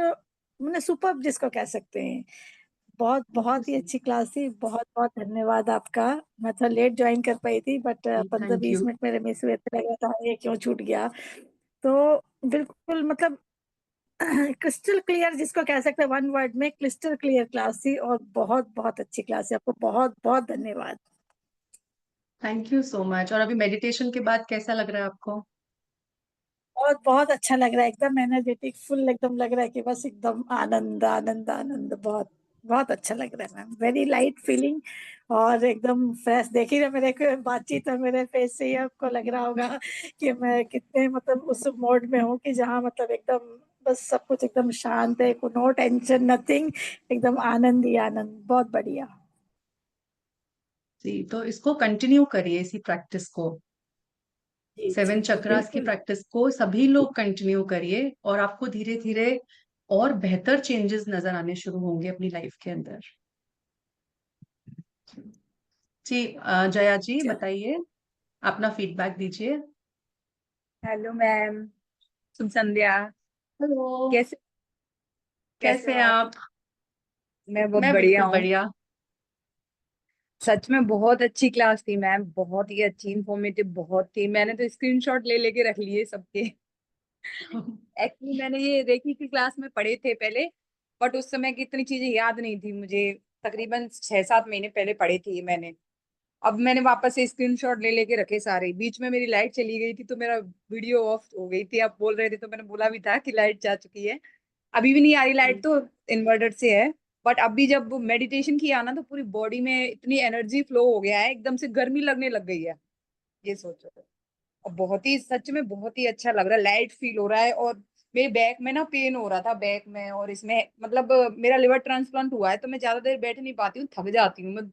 मतलब सुपर जिसको कह सकते हैं। बहुत ही अच्छी क्लास थी। बहुत बहुत धन्यवाद आपका। मैं थोड़ा लेट ज्वाइन कर पाई थी, बट 15-20 यू। मिनट मेरे मिस हुए थे, लग रहा था ये क्यों छूट गया। तो बिल्कुल मतलब क्रिस्टल क्लियर जिसको कह सकते हैं, वन वर्ड में क्रिस्टल क्लियर क्लास थी, और बहुत बहुत अच्छी क्लास है। आपको बहुत बहुत धन्यवाद। Thank you so much. और अभी मेडिटेशन के बाद कैसा लग रहा है आपको? बहुत बहुत अच्छा लग रहा है, एकदम एनर्जेटिक फुल, एकदम लग रहा है कि बस एकदम आनंद आनंद आनंद। बहुत बहुत अच्छा लग रहा है मैम, वेरी लाइट फीलिंग, और एकदम फ्रेश। देख ही रहे मेरे को बातचीत है, मेरे फेस से ही आपको लग रहा होगा कि मैं कितने मतलब उस मोड में हूँ कि जहाँ मतलब एकदम बस सब कुछ एकदम शांत है, नो टेंशन नथिंग, एकदम आनंद ही आनंद। बहुत बढ़िया। जी, तो इसको कंटिन्यू करिए, इसी प्रैक्टिस को, जी जी 7 चक्रास की बिल्कुल। प्रैक्टिस को सभी लोग कंटिन्यू करिए, और आपको धीरे धीरे और बेहतर चेंजेस नजर आने शुरू होंगे अपनी लाइफ के अंदर। जी, जया जी चल। बताइए, अपना फीडबैक दीजिए। हेलो मैम, शुभ संध्या। हेलो, कैसे कैसे कैसे हो हैं आप? आप? मैं बहुत मैं बढ़िया बिल्कुल हूँ। बढ़िया। सच में बहुत अच्छी क्लास थी मैम, बहुत ही अच्छी, इंफॉर्मेटिव बहुत थी। मैंने तो स्क्रीनशॉट ले लेके रख लिए सबके। एक्चुअली मैंने ये रेकी की क्लास में पढ़े थे पहले, बट उस समय की इतनी चीजें याद नहीं थी मुझे। तकरीबन 6-7 महीने पहले पढ़ी थी ये मैंने। अब मैंने वापस से स्क्रीनशॉट ले लेके रखे सारे। बीच में मेरी लाइट चली गई थी तो मेरा वीडियो ऑफ हो गई थी, आप बोल रहे थे तो मैंने बोला भी था कि लाइट जा चुकी है। अभी भी नहीं आ रही लाइट, तो इन्वर्टर से है। बट अभी जब मेडिटेशन किया ना तो पूरी बॉडी में इतनी एनर्जी फ्लो हो गया है, एकदम से गर्मी लगने लग गई है, ये सोचो। और बहुत ही सच में बहुत ही अच्छा लग रहा है, लाइट फील हो रहा है। और मेरे बैक में ना पेन हो रहा था, बैक में और इसमें, मतलब मेरा लिवर ट्रांसप्लांट हुआ है तो मैं ज्यादा देर बैठ नहीं पाती हूँ, थक जाती हूँ मैं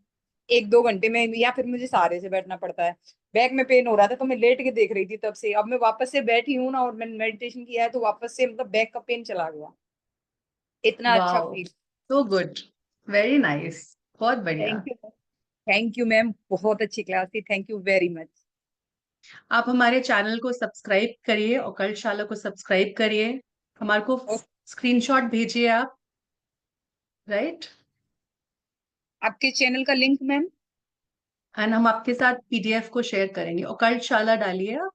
1-2 घंटे में, या फिर मुझे सहारे से बैठना पड़ता है। बैक में पेन हो रहा था तो मैं लेट के देख रही थी तब से। अब मैं वापस से बैठी हूँ ना और मैंने मेडिटेशन किया है तो वापस से मतलब बैक का पेन चला गया, इतना अच्छा wow, feel. So good, very nice, बहुत बढ़िया। Thank you. Thank you ma'am, बहुत अच्छी क्लास थी, थैंक यू वेरी मच। आप हमारे चैनल को सब्सक्राइब करिए, ऑकल्ट शाला को सब्सक्राइब करिए, हमारे को स्क्रीनशॉट भेजिए आप, राइट। आपके चैनल का लिंक मैम? एंड हम आपके साथ पीडीएफ को शेयर करेंगे, ऑकल्ट शाला डालिए आप।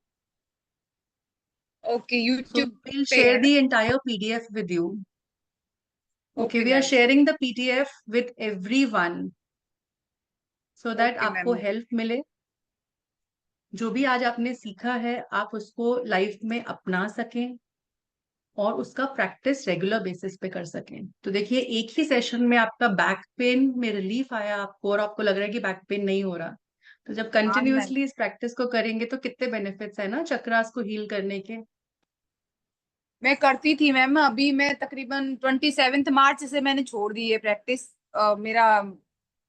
ओके, So यूट्यूब we'll पे है share ना? the entire PDF with you. Okay, okay we are ma'am. sharing the PDF with everyone so that okay आपको मैम। हेल्प मिले। जो भी आज आपने सीखा है आप उसको लाइफ में अपना सकें और उसका प्रैक्टिस रेगुलर बेसिस पे कर सकें। तो देखिए, एक ही सेशन में आपका बैक पेन में रिलीफ आया आपको और आपको लग रहा है कि बैक पेन नहीं हो रहा। तो जब हाँ मैम, कंटिन्यूअसली इस प्रैक्टिस को करेंगे तो कितने बेनिफिट्स है ना चक्रास को हील करने के। मैं करती थी मैम, अभी मैं तकरीबन 27 मार्च से मैंने छोड़ दी है प्रैक्टिस। मेरा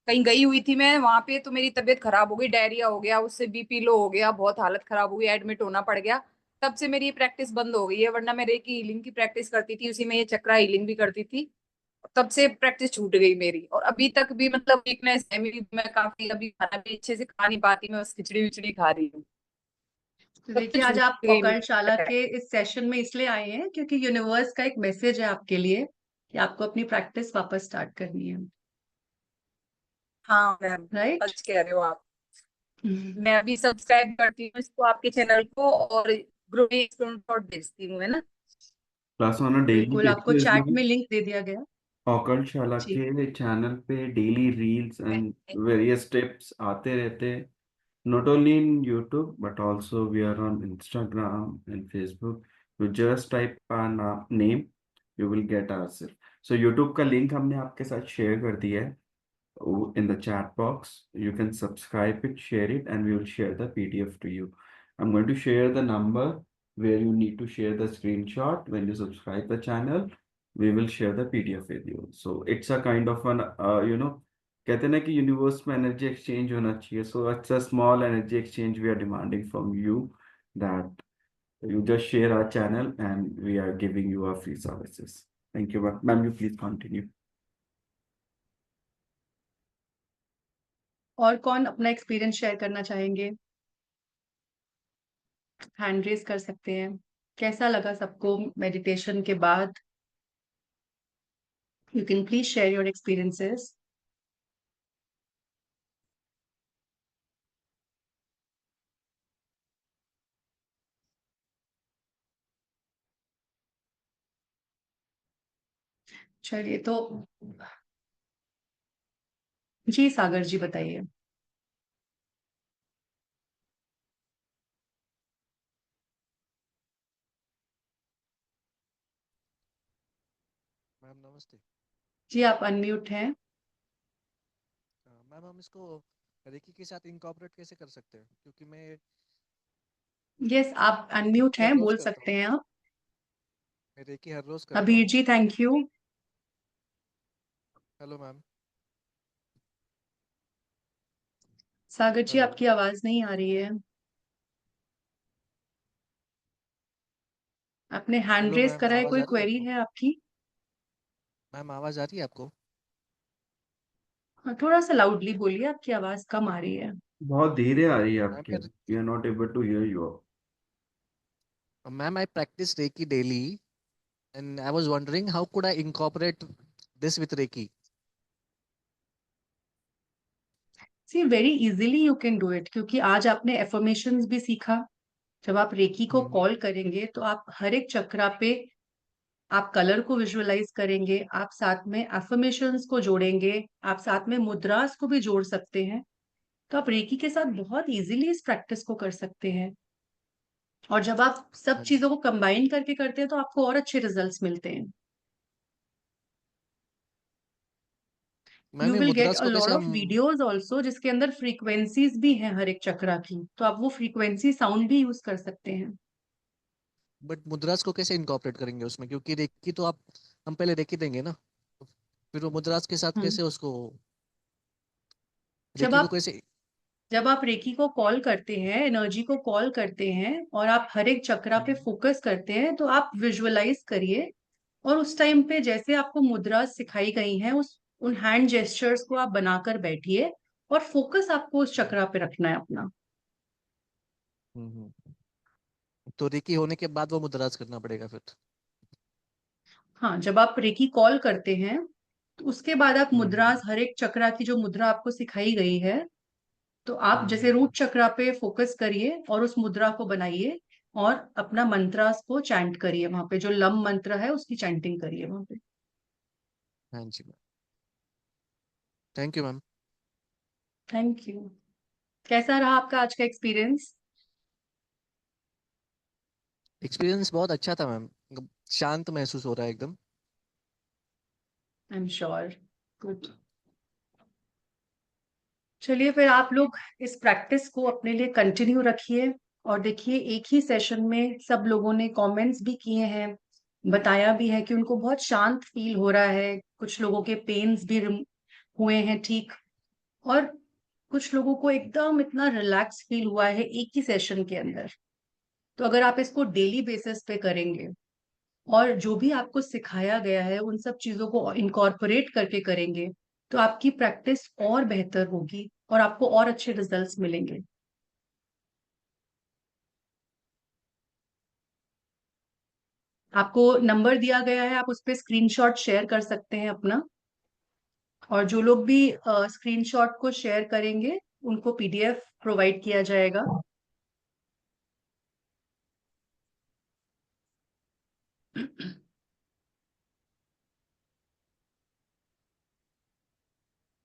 कहीं गई हुई थी मैं, वहां पे तो मेरी तबीयत खराब हो गई, डायरिया हो गया, उससे बीपी लो हो गया, बहुत हालत खराब हो गई, एडमिट होना पड़ गया। तब से मेरी ये प्रैक्टिस बंद हो गई है, वरना मैं रेकी हीलिंग की प्रैक्टिस करती थी, उसी में ये चक्रा हीलिंग भी करती थी। तब से प्रैक्टिस छूट गई मेरी, और अभी तक भी मतलब वीकनेस है मेरी, मैं काफी अभी खाना भी अच्छे से खा नहीं पाती, मैं बस खिचड़ी विचड़ी खा रही हूँ। तो तब से देखिए, आज छूट आप गई ऑकल्ट शाला मेरी। के इस सेशन में इसलिए आए हैं क्योंकि यूनिवर्स का एक मैसेज है आपके लिए कि आपको अपनी प्रैक्टिस वापस स्टार्ट करनी है, हाँ मैम, राइट। सच कह रहे हो आप। मैं अभी सब्सक्राइब करती हूँ इसको, आपके चैनल को, और ग्रुप में स्क्रीनशॉट भेजती हूँ, है ना? क्लास वन डेली बिल्कुल, आपको बेसिस चैट में में लिंक दे दिया गया। ऑकल्ट शाला जी। के चैनल पे daily reels and various tips आते रहते हैं, not only in YouTube but also we are on Instagram and Facebook. You just type our name, you will get ourselves. So YouTube का link हमने आपके साथ share कर दिया है in the chat box. You can subscribe it, share it, and we will share the PDF to you. I'm going to share the number where you need to share the screenshot when you subscribe the channel. We will share the PDF with you. So it's a kind of an कहते हैं ना कि यूनिवर्स में एनर्जी एक्सचेंज होना चाहिए, so it's a small energy exchange we are demanding from you, that you just share our channel and we are giving you our free services. Thank you, ma'am. You please continue. और कौन अपना एक्सपीरियंस शेयर करना चाहेंगे? हैंड रेज कर सकते हैं। कैसा लगा सबको मेडिटेशन के बाद? You can please share your experiences. चलिए, तो जी सागर जी बताइए। मैम नमस्ते। जी, आप अनम्यूट हैं। मैम हम इसको रेकी के साथ इनकॉर्पोरेट कैसे कर सकते हैं, क्योंकि मैं यस, आप अनम्यूट रेकी हर हैं, रोज बोल करता सकते हूँ। हैं आप। मैं रेकी हर रोज करता अबीर हूँ। जी, thank you. Hello ma'am. Sagar ji, hello. आपकी आवाज नहीं आ रही है। आपने हैंड हेलो रेज मैम, करा है, आवाज कोई आ रही है क्वेरी आपको? है आपकी? मैम आवाज आ रही है आपको? हाँ, थोड़ा सा लाउडली बोलिए, आपकी आवाज कम आ रही है। बहुत धीरे आ रही है मैम आपकी, we are not able to hear you. Ma'am I practice reiki daily and I was wondering how could I incorporate this with reiki. See very easily you can do it, क्योंकि आज आपने एफर्मेशंस भी सीखा। जब आप रेकी को कॉल करेंगे तो आप हर एक चक्रा पे आप कलर को विजुअलाइज करेंगे, आप साथ में एफर्मेशंस को जोड़ेंगे, आप साथ में मुद्रास को भी जोड़ सकते हैं। तो आप रेकी के साथ बहुत इजीली इस प्रैक्टिस को कर सकते हैं। और जब आप सब हाँ जी। चीजों को कंबाइन करके करते हैं तो आपको और अच्छे रिजल्ट्स मिलते हैं। मैम यू ये विल गेट मुद्रास अ को कैसे लॉट ऑफ हम वीडियोस ऑल्सो जिसके अंदर फ्रीक्वेंसीज भी हैं हर एक चक्रा की, तो आप वो फ्रीक्वेंसी साउंड भी यूज कर सकते हैं। बट मुद्रास को कैसे इनकॉर्पोरेट करेंगे उसमें, क्योंकि रेकी तो आप हम पहले रेकी देंगे ना, तो फिर वो मुद्रास के साथ हम्म। कैसे उसको जब रेकी को आप कैसे। जब आप रेकी को कॉल करते हैं, एनर्जी को कॉल करते हैं और आप हर एक चक्रा पे फोकस करते हैं, तो आप विजुअलाइज करिए और उस टाइम पे जैसे आपको मुद्रा सिखाई गई हैं उस उन हैंड जेस्चर्स को आप बनाकर बैठिए और फोकस आपको उस चक्रा पे रखना है अपना। हम्म। तो रेकी होने के बाद वो मुद्रास करना पड़ेगा फिर। हाँ, जब आप रेकी कॉल करते हैं तो उसके बाद आप मुद्रास, हम्म। हर एक चक्रा की जो मुद्रा आपको सिखाई गई है, तो आप जैसे हम्म। रूट चक्रा पे फोकस करिए और उस मुद्रा को बनाइए और अपना मंत्रास को चैंट करिए, वहां पे जो लम मंत्र है उसकी चैंटिंग करिए वहां पे। हाँ जी ma'am. Thank you ma'am. Thank you. कैसा रहा आपका आज का एक्सपीरियंस? एक्सपीरियंस बहुत अच्छा था मैम, शांत महसूस हो रहा है एकदम। I am sure. गुड। चलिए फिर आप लोग इस प्रैक्टिस को अपने लिए कंटिन्यू रखिए और देखिए एक ही सेशन में सब लोगों ने कमेंट्स भी किए हैं, बताया भी है कि उनको बहुत शांत फील हो रहा है, कुछ लोगों के पेन्स भी हुए हैं ठीक, और कुछ लोगों को एकदम इतना रिलैक्स फील हुआ है एक ही सेशन के अंदर। तो अगर आप इसको डेली बेसिस पे करेंगे और जो भी आपको सिखाया गया है उन सब चीजों को इनकॉर्पोरेट करके करेंगे, तो आपकी प्रैक्टिस और बेहतर होगी और आपको और अच्छे रिजल्ट्स मिलेंगे। आपको नंबर दिया गया है, आप उस पर स्क्रीनशॉट शेयर कर सकते हैं अपना, और जो लोग भी स्क्रीनशॉट को शेयर करेंगे उनको पीडीएफ प्रोवाइड किया जाएगा।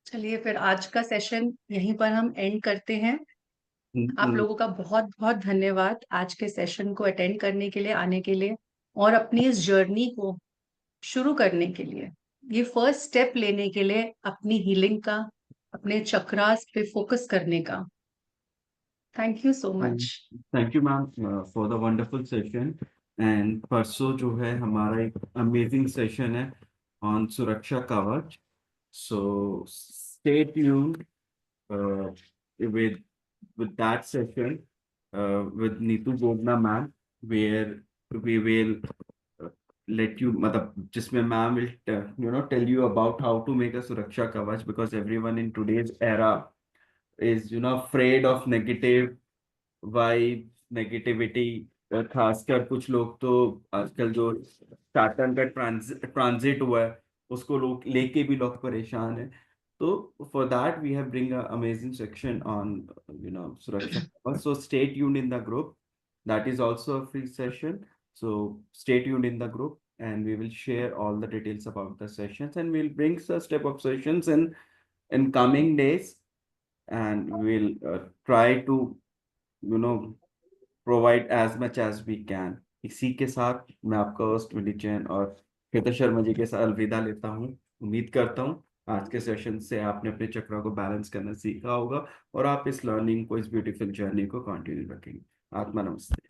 चलिए फिर आज का सेशन यहीं पर हम एंड करते हैं। आप लोगों का बहुत बहुत धन्यवाद आज के सेशन को अटेंड करने के लिए, आने के लिए और अपनी इस जर्नी को शुरू करने के लिए, ये फर्स्ट स्टेप लेने के लिए अपनी हीलिंग का, अपने चक्रास पे फोकस करने का। Thank you so much. Thank you ma'am for the wonderful session. And परसों जो है हमारा एक अमेजिंग सेशन है ऑन सुरक्षा कवच। सो stay tuned with that session with Neetu Bogna ma'am, where we will let you, मतलब जिसमें ma'am will tell you about how to make a Suraksha Kavach, because everyone in today's era is afraid of negative vibe, negativity. खासकर कुछ लोग तो आजकल जो सैटर्न का ट्रांजिट हुआ है उसको लोग लेके भी लोग परेशान है। तो for that we have bring a amazing section on सुरक्षा। So stay tuned in the group, that is also a free session. So stay tuned in the group and we will share all the details about the sessions, and we'll bring a step of sessions in coming days, and we'll try to provide as much as we can. इसी के साथ मैं आपका होस्ट विनीत जैन और श्वेता शर्मा जी के साथ अलविदा लेता हूँ। उम्मीद करता हूँ आज के सेशन से आपने अपने चक्र को बैलेंस करना सीखा होगा और आप इस लर्निंग को, इस ब्यूटीफुल जर्नी को कंटिन्यू रखेंगे। आत्मा नमस्ते।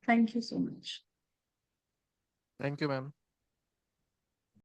Thank you so much. Thank you ma'am.